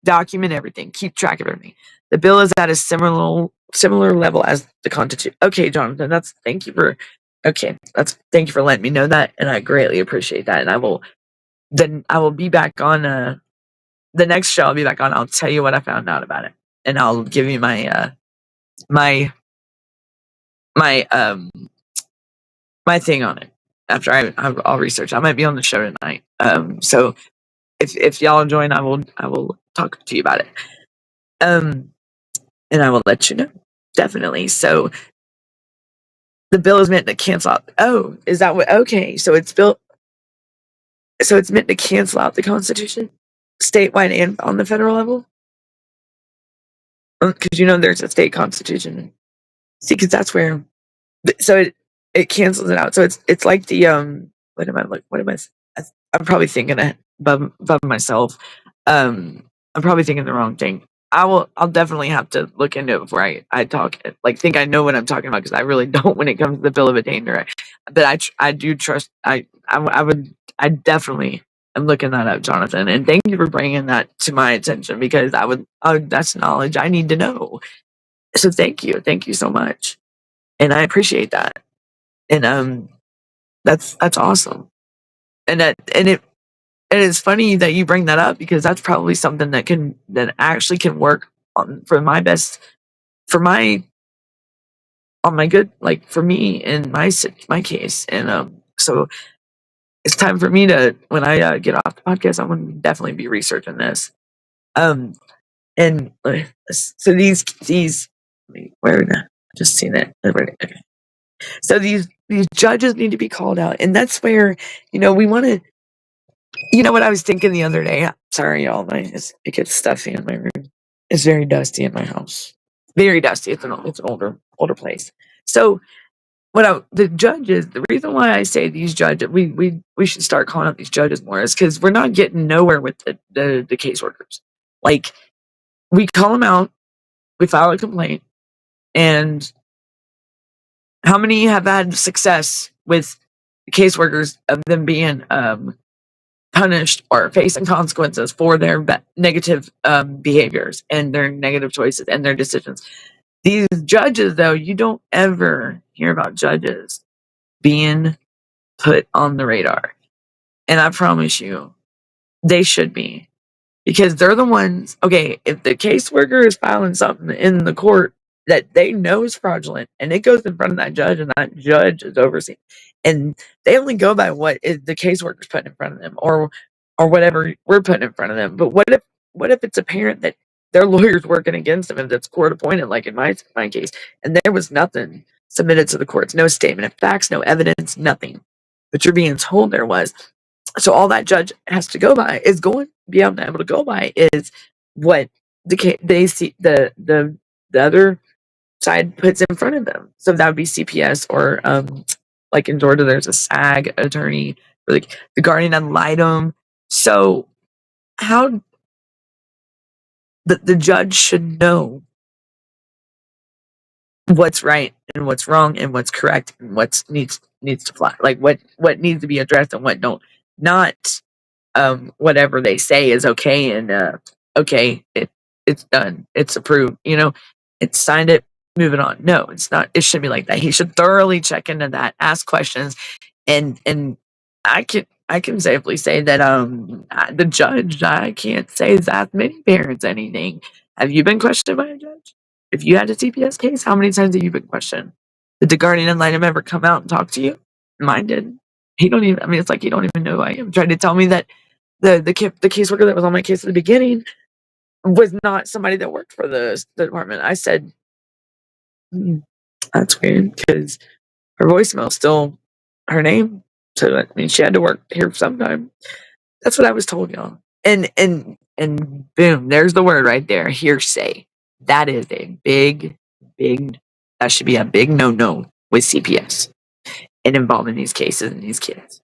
Document everything, keep track of everything. The bill is at a similar level as the Constitution. Okay, Jonathan, thank you for letting me know that, and I greatly appreciate that. And I will be back on the next show I'll be back on. I'll tell you what I found out about it, and I'll give you my my my thing on it after I'll research. I might be on the show tonight. So if y'all join, I will talk to you about it. And I will let you know, definitely. So the bill is meant to cancel out. Oh, is that what? Okay, so it's meant to cancel out the Constitution, statewide and on the federal level, because there's a state constitution. See, because that's where, so it cancels it out. So it's like the I'm probably thinking above myself. I'm probably thinking the wrong thing. I'll definitely have to look into it before I talk. Like, think I know what I'm talking about, because I really don't when it comes to the bill of attainder. But I do trust. I definitely am looking that up, Jonathan. And thank you for bringing that to my attention, because that's knowledge I need to know. So thank you so much, and I appreciate that. And that's awesome. And it's funny that you bring that up, because that's probably something that actually can work for my best, on my good, like for me in my case. And so it's time for me to, when I get off the podcast, I'm going to definitely be researching this. And so these where now? Just seen it. Okay. So these judges need to be called out, and that's where we want to. You know what I was thinking the other day? Sorry, y'all. It gets stuffy in my room. It's very dusty in my house. Very dusty. It's an older place. So the judges. The reason why I say these judges, we should start calling out these judges more, is because we're not getting nowhere with the caseworkers. Like, we call them out, we file a complaint, and how many have had success with the caseworkers of them being punished or facing consequences for their negative behaviors and their negative choices and their decisions? These judges, though, you don't ever hear about judges being put on the radar. And I promise you, they should be. Because they're the ones, okay, if the caseworker is filing something in the court that they know is fraudulent, and it goes in front of that judge, and that judge is overseeing, and they only go by what is the caseworker's putting in front of them, or whatever we're putting in front of them. But what if it's apparent that their lawyer's working against them, and that's court appointed, like in my case, and there was nothing submitted to the courts, no statement of facts, no evidence, nothing, but you're being told there was. So all that judge has to go by is be able to go by is what they see the other side puts in front of them. So that would be CPS, or like in Georgia, there's a SAG attorney, or like the guardian ad litem. So how the judge should know what's right and what's wrong and what's correct and what needs to fly, like what needs to be addressed and what don't. Not whatever they say is okay, and okay, it's done, it's approved, it's signed, it, moving on. No, it's not. It should be like that. He should thoroughly check into that, ask questions, and I can safely say that the judge, I can't say that many parents anything. Have you been questioned by a judge? If you had a CPS case, how many times have you been questioned? Did the guardian ad litem ever come out and talk to you? Mine did. He don't even. I mean, it's like he don't even know who I am. Trying to tell me that the caseworker that was on my case at the beginning was not somebody that worked for the department. I said, that's weird because her voicemail still her name. So I mean, she had to work here sometime. That's what I was told, y'all. And boom, there's the word right there, hearsay. That is a big, big. That should be a big no with CPS and involving these cases and these kids.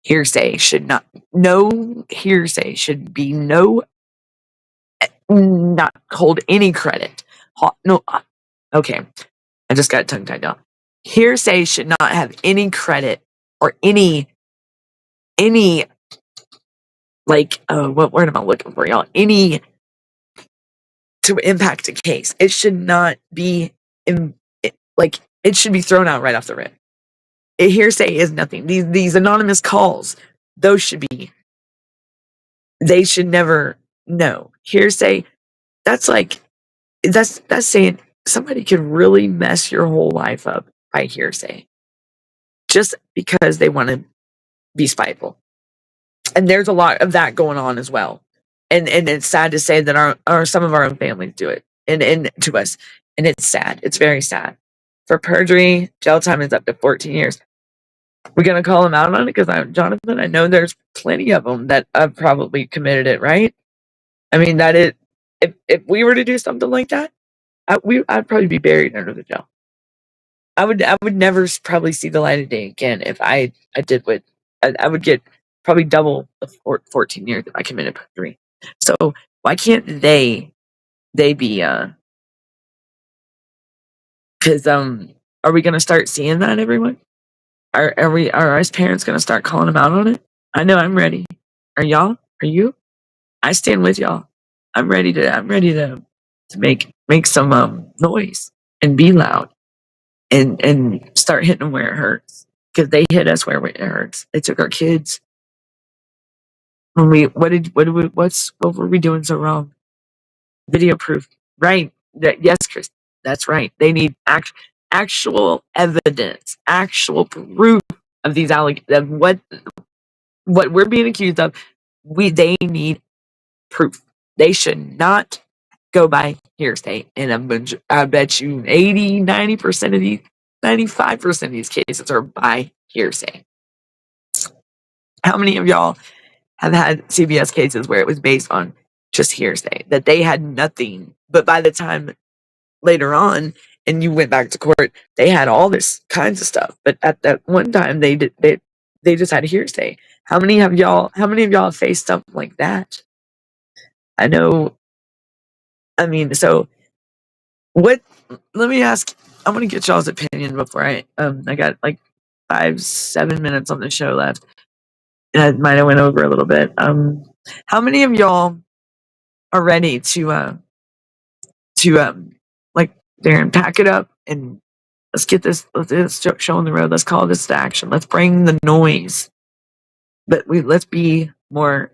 Hearsay should not. No hearsay should be not hold any credit. No, okay. I just got tongue tied down. Hearsay should not have any credit or any like what word am I looking for, y'all? Any to impact a case. It should not be it should be thrown out right off the rip. Hearsay is nothing. These anonymous calls, those should be. They should never know. Hearsay. That's like that's saying somebody could really mess your whole life up by hearsay just because they want to be spiteful. And there's a lot of that going on as well. And it's sad to say that our some of our own families do it and to us. And it's sad. It's very sad. For perjury, jail time is up to 14 years. We're gonna call them out on it because Jonathan, I know there's plenty of them that have probably committed it, right? I mean, that it if we were to do something like that, I'd probably be buried under the jail. I would never probably see the light of day again if I did what I would get probably double the 14 years if I committed perjury. So why can't they be because are we gonna start seeing that, everyone? Are us parents gonna start calling them out on it? I know I'm ready. Are y'all? Are you? I stand with y'all. I'm ready to make some noise and be loud and start hitting them where it hurts because they hit us where it hurts. They took our kids. When what were we doing so wrong? Video proof, right? Yes, Chris, that's right. They need actual evidence, actual proof of these of what we're being accused of. They need proof. They should not go by hearsay. And I bet you 80, 90% of these, 95% of these cases are by hearsay. How many of y'all have had CBS cases where it was based on just hearsay, that they had nothing, but by the time later on and you went back to court, they had all this kinds of stuff, but at that one time they just had hearsay. How many of y'all have faced something like that? I know. I mean, so what? Let me ask. I want to get y'all's opinion before I got like 5-7 minutes on the show left, and I might have went over a little bit. How many of y'all are ready to like Darren, pack it up and let's get this show on the road. Let's call this to action. Let's bring the noise, but let's be more.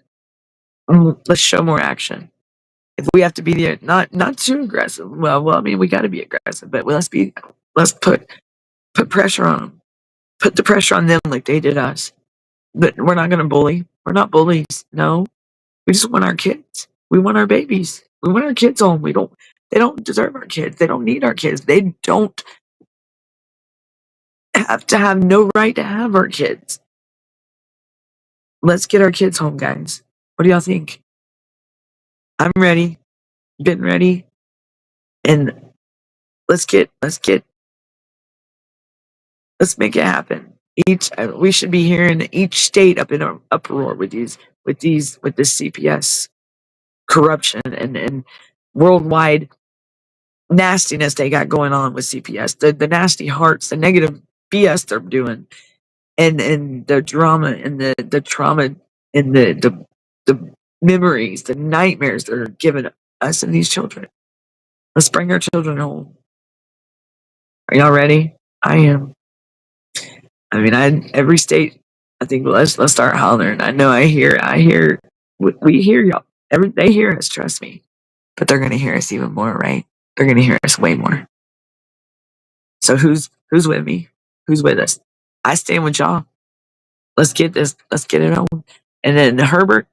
Let's show more action. If we have to be there, not too aggressive. Well, I mean, we got to be aggressive, but let's put pressure on them. Put the pressure on them like they did us. But we're not going to bully. We're not bullies. No, we just want our kids. We want our babies. We want our kids home. They don't deserve our kids. They don't need our kids. They don't have to have no right to have our kids. Let's get our kids home, guys. What do y'all think? I'm ready. Been ready. And let's make it happen. We should be hearing each state up in an uproar with this CPS corruption and worldwide nastiness they got going on with CPS. The nasty hearts, the negative BS they're doing, and the drama and the trauma and the memories, the nightmares they're giving us and these children. Let's bring our children home. Are y'all ready? I am. I mean, every state. I think let's start hollering. I know. I hear. We hear y'all. They hear us. Trust me. But they're gonna hear us even more, right? They're gonna hear us way more. So who's with me? Who's with us? I stand with y'all. Let's get this. Let's get it on. And then Herbert,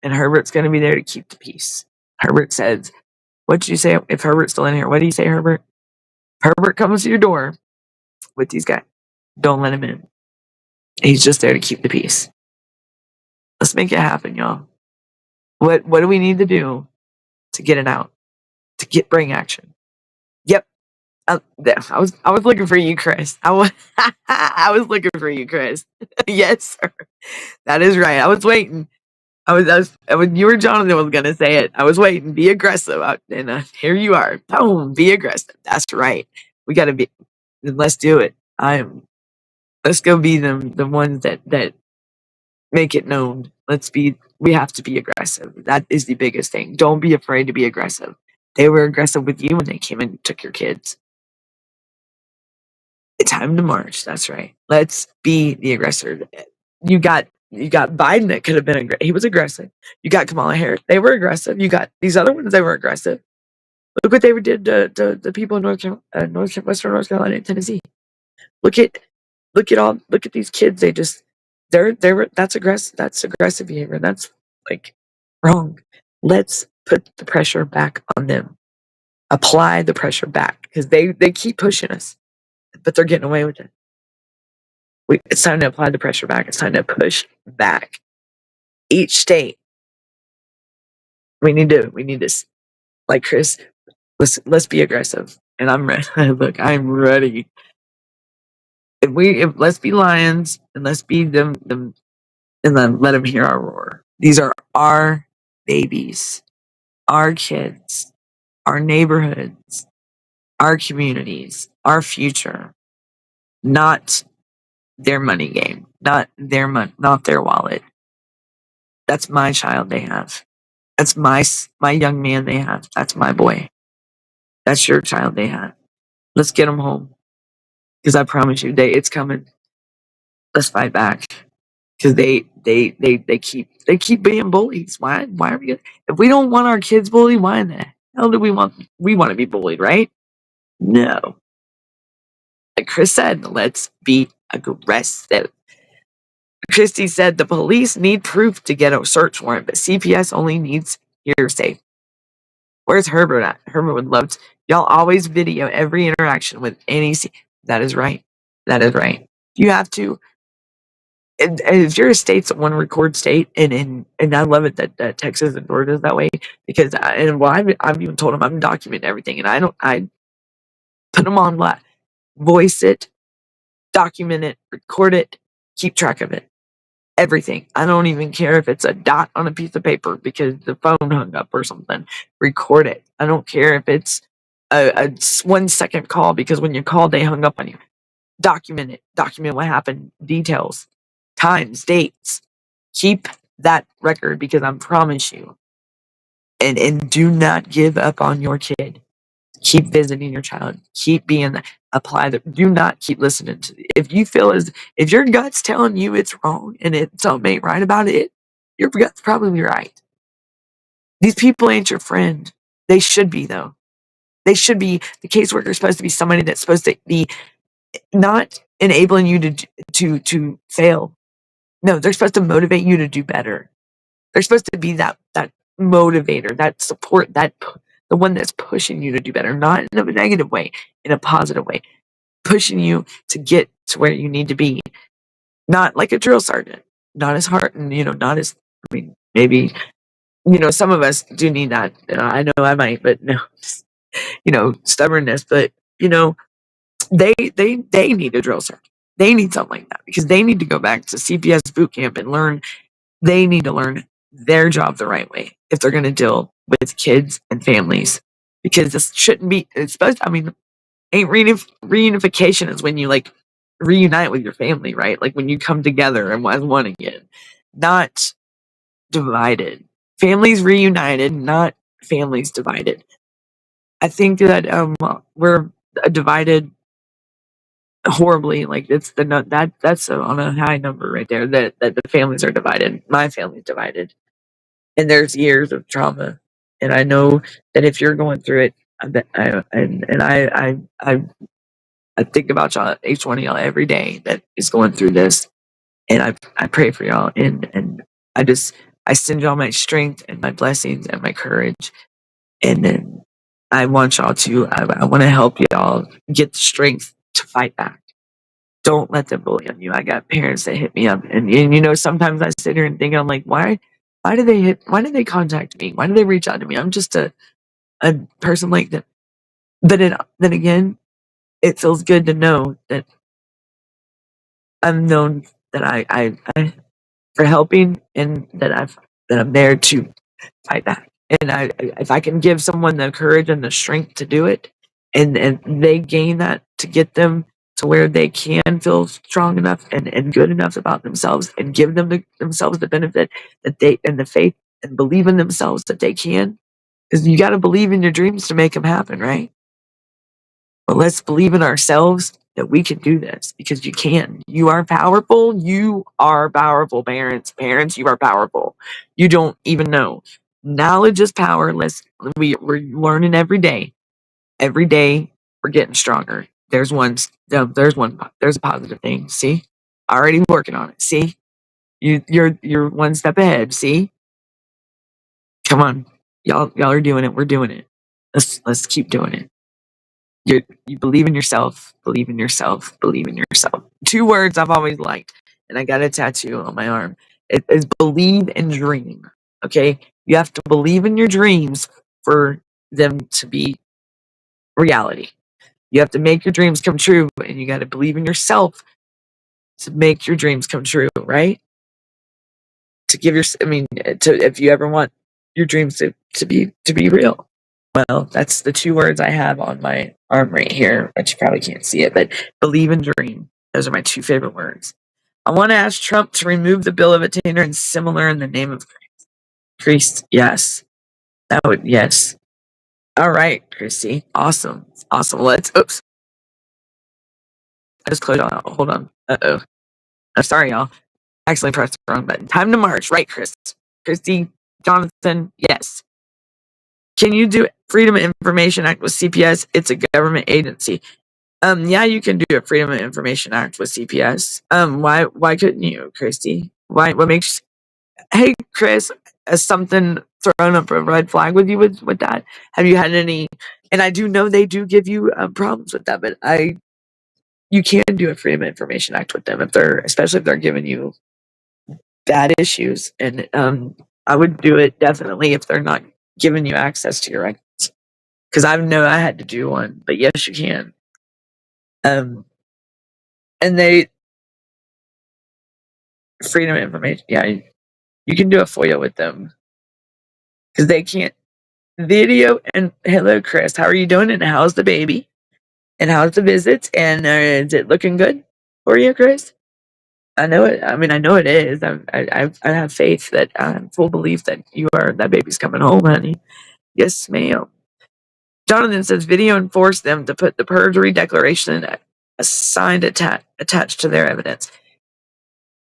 and Herbert's going to be there to keep the peace. Herbert says, what did you say? If Herbert's still in here, what do you say, Herbert? Herbert comes to your door with these guys. Don't let him in. He's just there to keep the peace. Let's make it happen, y'all. What do we need to do to get it out? To bring action? Yep. I was looking for you, Chris. I was looking for you, Chris. Yes, sir. That is right. I was waiting. You or Jonathan was gonna say it. I was waiting. Be aggressive, and here you are. Boom. Be aggressive. That's right. We gotta be. Let's do it. Let's go be the ones that make it known. We have to be aggressive. That is the biggest thing. Don't be afraid to be aggressive. They were aggressive with you when they came and took your kids. It's time to march. That's right. Let's be the aggressor. You got Biden that could have been he was aggressive. You got Kamala Harris. They were aggressive. You got these other ones. They were aggressive. Look what they did to the people in Western North Carolina and Tennessee. Look at these kids. That's aggressive behavior. That's like wrong. Let's put the pressure back on them. Apply the pressure back because they keep pushing us, but they're getting away with it. It's time to apply the pressure back. It's time to push back. Each state, we need to like Chris. Let's be aggressive. And I'm ready. Look, I'm ready. Let's be lions and let's be them, and then let them hear our roar. These are our babies, our kids, our neighborhoods, our communities, our future, not their money game, not their wallet. That's my child they have. That's my young man they have. That's my boy. That's your child they have. Let's get them home. Because I promise you, it's coming. Let's fight back. Because they keep being bullies. Why are we? If we don't want our kids bullied, why in the hell do we want to be bullied, right? No. Like Chris said, let's be aggressive. Christy said the police need proof to get a search warrant, but CPS only needs hearsay. Where's Herbert at? Herbert would love to. Y'all always video every interaction with any. That is right. That is right. You have to. And if your state's one record state, and I love it that Texas and Florida is that way because I've even told them I'm documenting everything, and I put them on blast, voice it, document it, record it, keep track of it. Everything. I don't even care if it's a dot on a piece of paper because the phone hung up or something. Record it. I don't care if it's a 1 second call because when you called, they hung up on you. Document it. Document what happened. Details. Times. Dates. Keep that record because I promise you. And do not give up on your kid. Keep visiting your child. Keep being do not keep listening to if your gut's telling you it's wrong and something ain't right about it, your gut's probably right. These people ain't your friend. They should be though. They should be. The caseworker is supposed to be somebody that's supposed to be not enabling you to fail. No, they're supposed to motivate you to do better. They're supposed to be that motivator, that support, the one that's pushing you to do better, not in a negative way, in a positive way, pushing you to get to where you need to be. Not like a drill sergeant, not as hard, and not as. I mean, maybe some of us do need that. I know I might, but no, stubbornness. But they need a drill sergeant. They need something like that because they need to go back to CPS boot camp and learn. They need to learn their job the right way if they're going to deal with kids and families, because this shouldn't be. It's supposed. Reunification is when you reunite with your family, right? Like when you come together and as one again, not divided. Families reunited, not families divided. I think that we're divided horribly. Like that's on a high number right there. That the families are divided. My family's divided. And there's years of trauma, and I know that if you're going through it, I think about y'all, each one of y'all, every day that is going through this, and I pray for y'all, and I just I send y'all my strength and my blessings and my courage. And then I want y'all to, I want to help y'all get the strength to fight back. Don't let them bully on you. I got parents that hit me up, and sometimes I sit here and think, I'm like, why did they contact me? Why did they reach out to me? I'm just a person like that. But then again, it feels good to know that I'm known that I for helping, and that I'm there to fight back. And if I can give someone the courage and the strength to do it, and they gain that to get them to where they can feel strong enough and good enough about themselves, and give themselves the benefit that they, and the faith, and believe in themselves that they can, because you got to believe in your dreams to make them happen, right? But let's believe in ourselves that we can do this, because you can. You are powerful. You are powerful, parents. Parents, you are powerful. You don't even know. Knowledge is power. We're learning every day. Every day we're getting stronger. There's there's a positive thing. See? Already working on it. See? You're one step ahead. See? Come on. Y'all are doing it. We're doing it. Let's keep doing it. You believe in yourself, believe in yourself, believe in yourself. Two words I've always liked, and I got a tattoo on my arm. It is believe and dream. Okay? You have to believe in your dreams for them to be reality. You have to make your dreams come true, and you got to believe in yourself to make your dreams come true, right? If you ever want your dreams to be real. Well, that's the two words I have on my arm right here, but you probably can't see it. But believe and dream. Those are my two favorite words. I want to ask Trump to remove the bill of attainder and similar in the name of Christ. Yes. Yes. All right, Chrissy. Awesome. Awesome. Oops. I just closed on. Hold on. Uh-oh. I'm sorry, y'all. I accidentally pressed the wrong button. Time to march. Right, Christy, Jonathan. Yes. Can you do Freedom of Information Act with CPS? It's a government agency. Yeah, you can do a Freedom of Information Act with CPS. Why couldn't you, Christy? What makes? Hey, Chris, has something thrown up a red flag with you with that? Have you had any? And I do know they do give you problems with that, but you can do a Freedom of Information Act with them especially if they're giving you bad issues, and I would do it definitely if they're not giving you access to your records. Because I know I had to do one, but yes, you can. And Freedom of Information, yeah, you can do a FOIA with them because they can't video. And hello, Chris, how are you doing? And how's the baby? And how's the visits? And is it looking good for you, Chris? I know it. I mean, I know it is. I have faith that I have full belief that that baby's coming home, honey. Yes, ma'am. Jonathan says video and force them to put the perjury declaration signed attached to their evidence.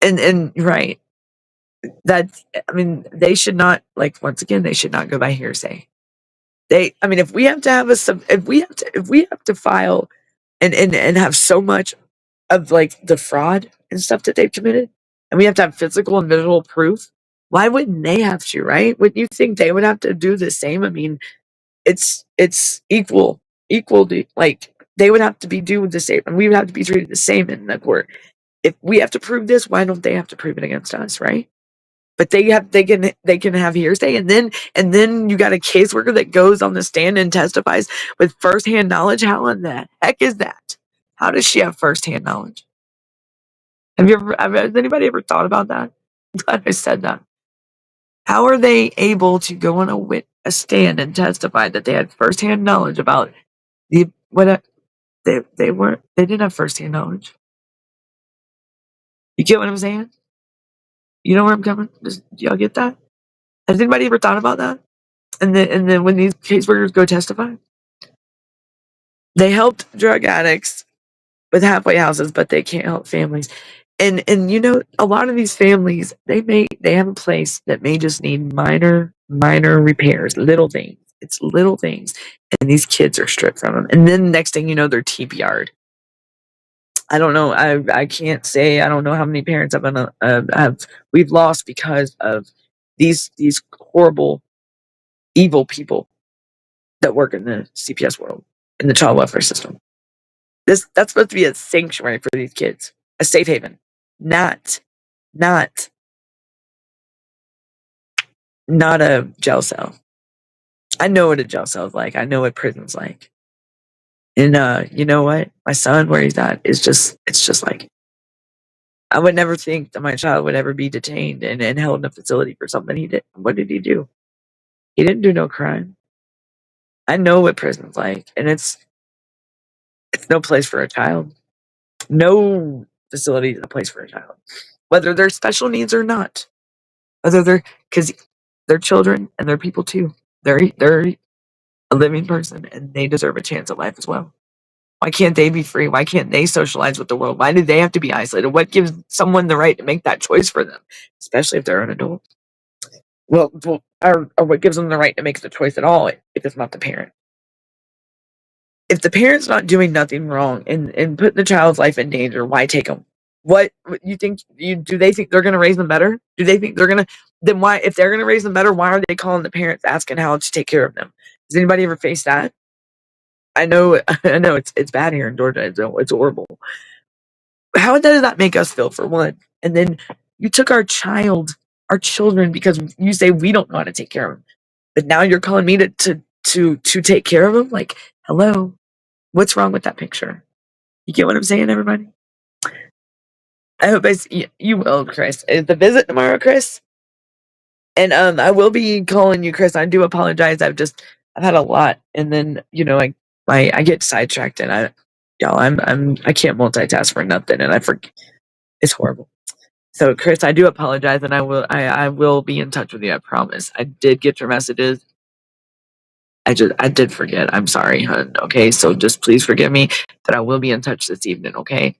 And right. They should not, once again, they should not go by hearsay. If we have to have if we have to file and have so much of the fraud and stuff that they've committed, and we have to have physical and visual proof, why wouldn't they have to, right? Wouldn't you think they would have to do the same? It's equal to, they would have to be doing the same, and we would have to be treated the same in the court. If we have to prove this, why don't they have to prove it against us, right? But they can have hearsay, and then you got a caseworker that goes on the stand and testifies with firsthand knowledge. How in the heck is that? How does she have firsthand knowledge? Has anybody ever thought about that? I'm glad I said that. How are they able to go on a stand and testify that they had firsthand knowledge about they didn't have firsthand knowledge? You get what I'm saying? You know where I'm coming? Do y'all get that? Has anybody ever thought about that? And then when these caseworkers go testify, they helped drug addicts with halfway houses, but they can't help families. And a lot of these families, they have a place that may just need minor repairs, little things. It's little things, and these kids are stripped from them. And then next thing you know, they're TPR'd. I don't know. I can't say. I don't know how many parents we've lost because of these horrible, evil people that work in the CPS world, in the child welfare system. That's supposed to be a sanctuary for these kids, a safe haven, not not not a jail cell. I know what a jail cell is like. I know what prison's like. And you know what? My son, where he's at, is it's just like I would never think that my child would ever be detained and held in a facility for something he did. What did he do? He didn't do no crime. I know what prison's like, and it's no place for a child. No facility is a place for a child, whether they're special needs or not. Whether they're because they're children and they're people too. They're a living person and they deserve a chance at life as well. Why can't they be free? Why can't they socialize with the world? Why do they have to be isolated? What gives someone the right to make that choice for them, especially if they're an adult? Or what gives them the right to make the choice at all if it's not the parent? If the parent's not doing nothing wrong and putting the child's life in danger, why take them? What you think? Do they think they're going to raise them better? Do they think they're going to? Then why, if they're going to raise them better, why are they calling the parents asking how to take care of them? Does anybody ever face that? I know, I know it's bad here in Georgia. It's horrible. How does that make us feel, for one? And then you took our children, because you say we don't know how to take care of them, but now you're calling me to take care of them. Like, hello, what's wrong with that picture? You get what I'm saying, everybody? I hope you will, Chris. Is the visit tomorrow, Chris? And I will be calling you, Chris. I do apologize. I've had a lot, and then I get sidetracked, and I can't multitask for nothing, and I forget. It's horrible. So, Chris, I do apologize, and I will be in touch with you. I promise. I did get your messages. I did forget. I'm sorry, hun. Okay, so just please forgive me. But I will be in touch this evening. Okay,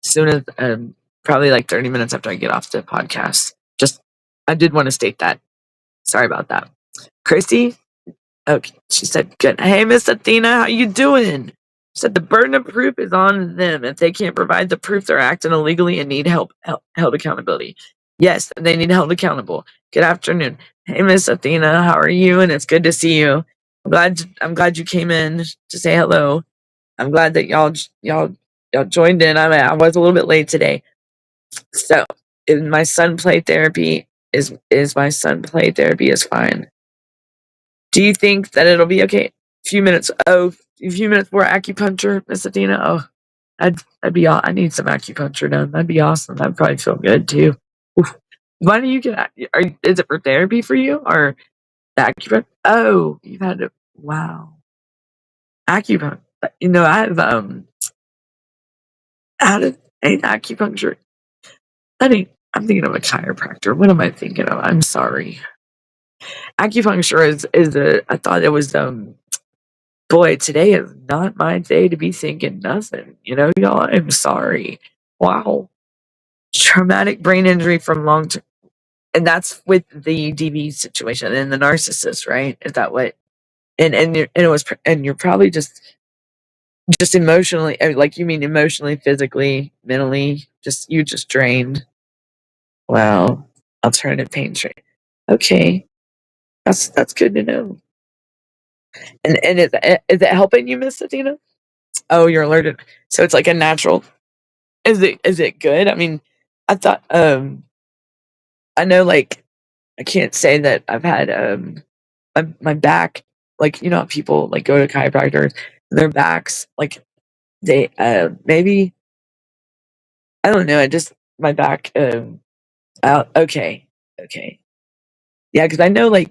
as soon as probably like 30 minutes after I get off the podcast. Just I did want to state that. Sorry about that, Christy. Okay, she said, "Good. Hey, Miss Athena, how you doing?" She said the burden of proof is on them. If they can't provide the proof, they're acting illegally and need held accountability. Yes, they need held accountable. Good afternoon. Hey, Miss Athena, how are you? And it's good to see you. I'm glad you came in to say hello. I'm glad that y'all joined in. I was a little bit late today. So, is my son play therapy? Is my son play therapy is fine. Do you think that it'll be okay? A few minutes more acupuncture, Miss Athena. Oh, I'd be. I need some acupuncture done. That'd be awesome. I'd probably feel good too. Oof. Why do you get? Is it for therapy for you or the acupuncture? Oh, you've had to. Wow, acupuncture. I have had an acupuncture. I'm thinking of a chiropractor. What am I thinking of? I'm sorry. Acupuncture is a. I thought it was boy, today is not my day to be thinking nothing. Y'all, I'm sorry. Wow. Traumatic brain injury from long term. And that's with the DV situation and the narcissist, right? Is that what? And you're probably just emotionally, like you mean emotionally, physically, mentally, you just drained. Wow. Alternative pain treatment. Okay. That's good to know. And is it helping you, Miss Athena? Oh, you're allergic. So it's like a natural. Is it good? I mean, I thought I know, like, I can't say that I've had my back, like, how people like go to chiropractors, their backs, like, they maybe, I don't know, I just my back out. Okay. Okay. Yeah, because I know, like,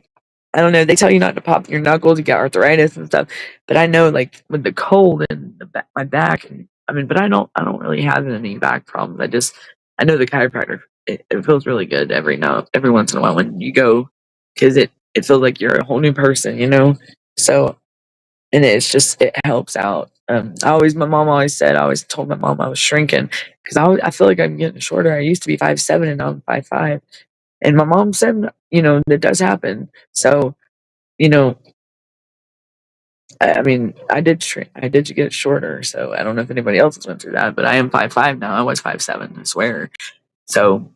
I don't know, they tell you not to pop your knuckles, you got arthritis and stuff, but I know, like, with the cold and my back, and I mean, but I don't really have any back problems. I know the chiropractor. It feels really good every once in a while when you go, because it feels like you're a whole new person. So, and it helps out. My mom always said, I always told my mom I was shrinking because I feel like I'm getting shorter. I used to be 5'7" and now I'm 5'5", and my mom said, that does happen. So, you know, I mean, I did get shorter. So I don't know if anybody else has went through that, but I am 5'5" now. I was 5'7", I swear. So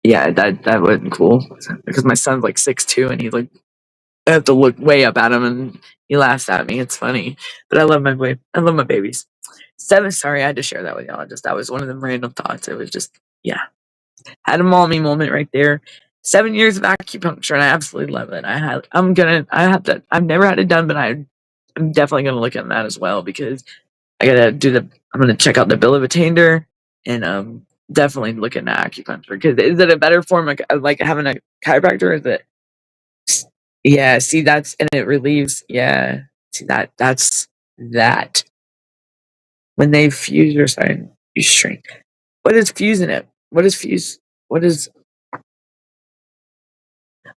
Yeah, that wasn't cool because my son's like 6'2", and he's like, I have to look way up at him, and he laughs at me. It's funny, but I love my boy. I love my babies. 7. Sorry, I had to share that with y'all. Just that was one of them random thoughts. It was just yeah, had a mommy moment right there. 7 years of acupuncture, and I absolutely love it. I have to. I've never had it done, but I'm definitely gonna look at that as well because I gotta do the. I'm gonna check out the bill of attainder and definitely look at acupuncture because is it a better form of like having a chiropractor? Or is it? Yeah, see that's and it relieves. Yeah, see that's that when they fuse your side, you shrink. What is fusing it? What is fuse? What is?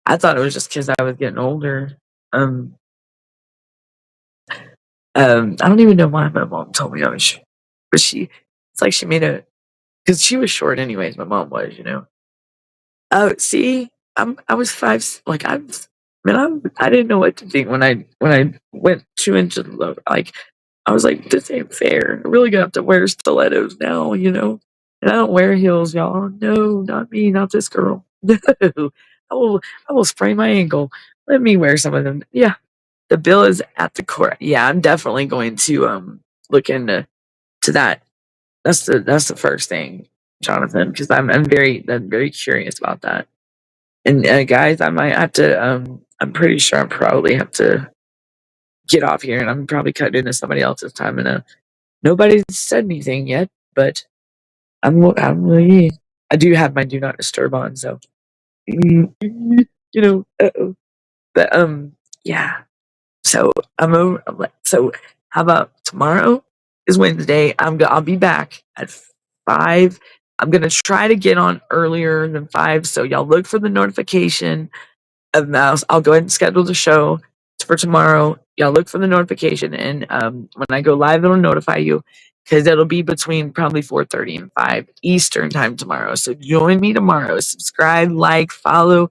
I thought it was just because I was getting older. Um, I don't even know why my mom told me I was, but it's like she made a because she was short anyways. My mom was, you know. Oh, see, I was five. Like I didn't know what to think when I went 2 inches low. Like I was like, this ain't fair. I really gonna have to wear stilettos now, you know. And I don't wear heels, y'all. No, not me, not this girl. No, I will sprain my ankle. Let me wear some of them. Yeah, the bill is at the core. Yeah, I'm definitely going to look into that. That's the first thing, Jonathan, because I'm very curious about that. And guys, I might have to. I'm pretty sure I probably have to get off here, and I'm probably cutting into somebody else's time. And nobody's said anything yet, but I'm really. I do have my do not disturb on, so you know. But yeah. So I'm over. So how about tomorrow is Wednesday? I'll be back at 5. I'm gonna try to get on earlier than 5. So y'all look for the notification of mouse. I'll go ahead and schedule the show for tomorrow. Y'all look for the notification, and when I go live, it'll notify you because it'll be between probably 4:30 and 5 Eastern time tomorrow. So join me tomorrow. Subscribe, like, follow,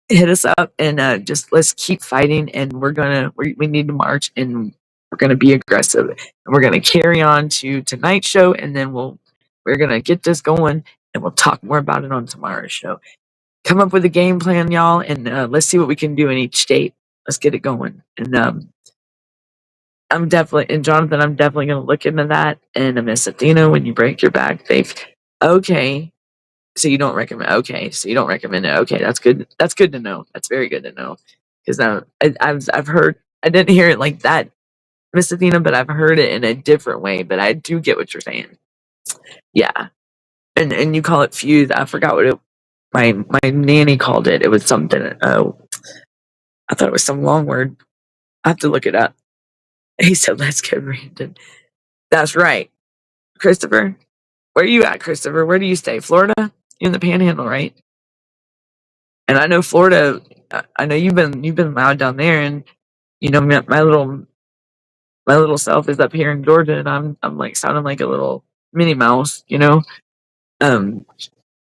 hit us up, and just let's keep fighting. And we need to march, and we're gonna be aggressive, and we're gonna carry on to tonight's show, and then we're gonna get this going, and we'll talk more about it on tomorrow's show. Come up with a game plan, y'all, and let's see what we can do in each state. Let's get it going. And Jonathan, I'm definitely going to look into that. And Miss Athena, when you break your back, okay. So you don't recommend, okay. So you don't recommend it. Okay. That's good. That's good to know. That's very good to know. Because I've heard, I didn't hear it like that, Miss Athena, but I've heard it in a different way. But I do get what you're saying. Yeah. And you call it fuse. I forgot what my nanny called it. It was something. I thought it was some long word. I have to look it up. He said, "Let's get Brandon." That's right, Christopher. Where are you at, Christopher? Where do you stay? Florida? You're in the Panhandle, right? And I know Florida. I know you've been loud down there, and you know my little self is up here in Georgia, and I'm like sounding like a little Minnie Mouse, you know. Um,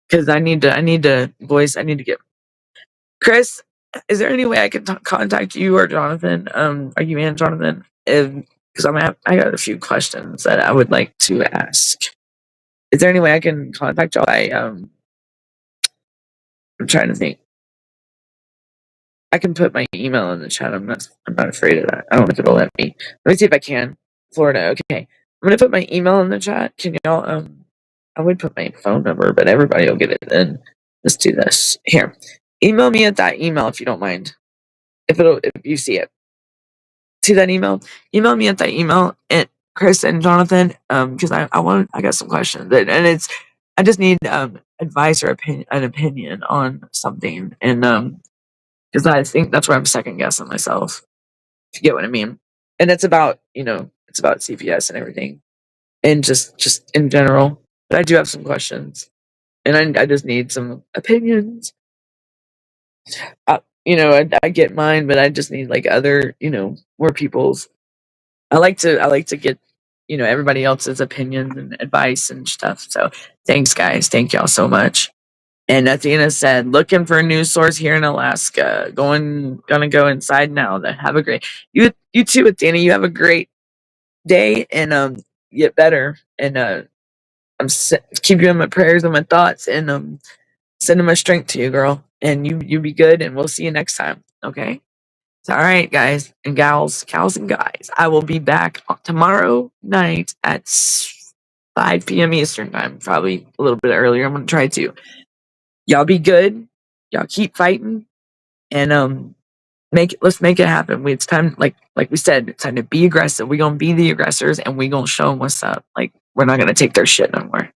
because I need to voice. I need to get Chris, is there any way I can contact you or Jonathan? Are you in, Jonathan? Because I got a few questions that I would like to ask. Is there any way I can contact y'all? I'm trying to think. I can put my email in the chat. I'm not afraid of that. I don't know if it'll let me. Let me see if I can. Florida, okay. I'm gonna put my email in the chat. Can y'all I would put my phone number, but everybody will get it then. Let's do this. Here. Email me at that email if you don't mind. If you see it. See that email? Email me at that email and Chris and Jonathan, because I got some questions and it's I just need advice or an opinion on something and because I think that's where I'm second guessing myself. If you get what I mean. And it's about it's about CPS and everything and just in general. But I do have some questions and I just need some opinions. I get mine, but I just need like other more people's. I like to get everybody else's opinions and advice and stuff. So thanks guys, thank y'all so much. And Athena said, looking for a news source here in Alaska. Gonna go inside now. Then have a great you too, Athena. You have a great day and get better. And keep you in my prayers and my thoughts. And Sending my strength to you, girl. And you be good, and we'll see you next time. Okay? So, all right, guys and gals, cows and guys. I will be back tomorrow night at 5 p.m. Eastern time, probably a little bit earlier. I'm gonna try to. Y'all be good. Y'all keep fighting, and let's make it happen. It's time, like we said, it's time to be aggressive. We're gonna be the aggressors, and we're gonna show them what's up. Like, we're not gonna take their shit no more.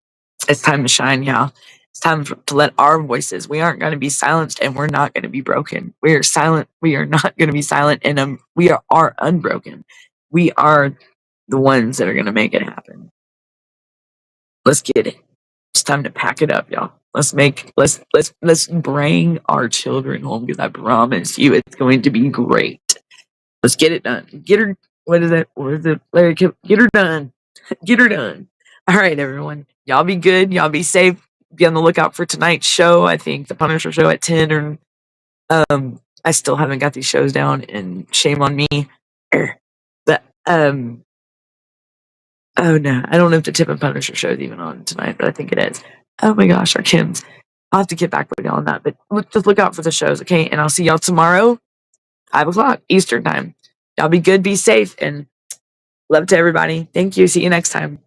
It's time to shine, y'all. It's time to let our voices. We aren't gonna be silenced, and we're not gonna be broken. We are silent. We are not gonna be silent, and we are unbroken. We are the ones that are gonna make it happen. Let's get it. It's time to pack it up, y'all. Let's bring our children home, because I promise you it's going to be great. Let's get it done. Get her. What is it? Larry, get her done. Get her done. All right, everyone. Y'all be good. Y'all be safe. Be on the lookout for tonight's show. I think the Punisher show at 10. Or I still haven't got these shows down, and shame on me. But oh no, I don't know if the Tip and Punisher show is even on tonight, but I think it is. Oh my gosh, our Kim's. I'll have to get back with y'all on that, but just look out for the shows, okay? And I'll see y'all tomorrow, 5 o'clock Eastern time. Y'all be good, be safe, and love to everybody. Thank you. See you next time.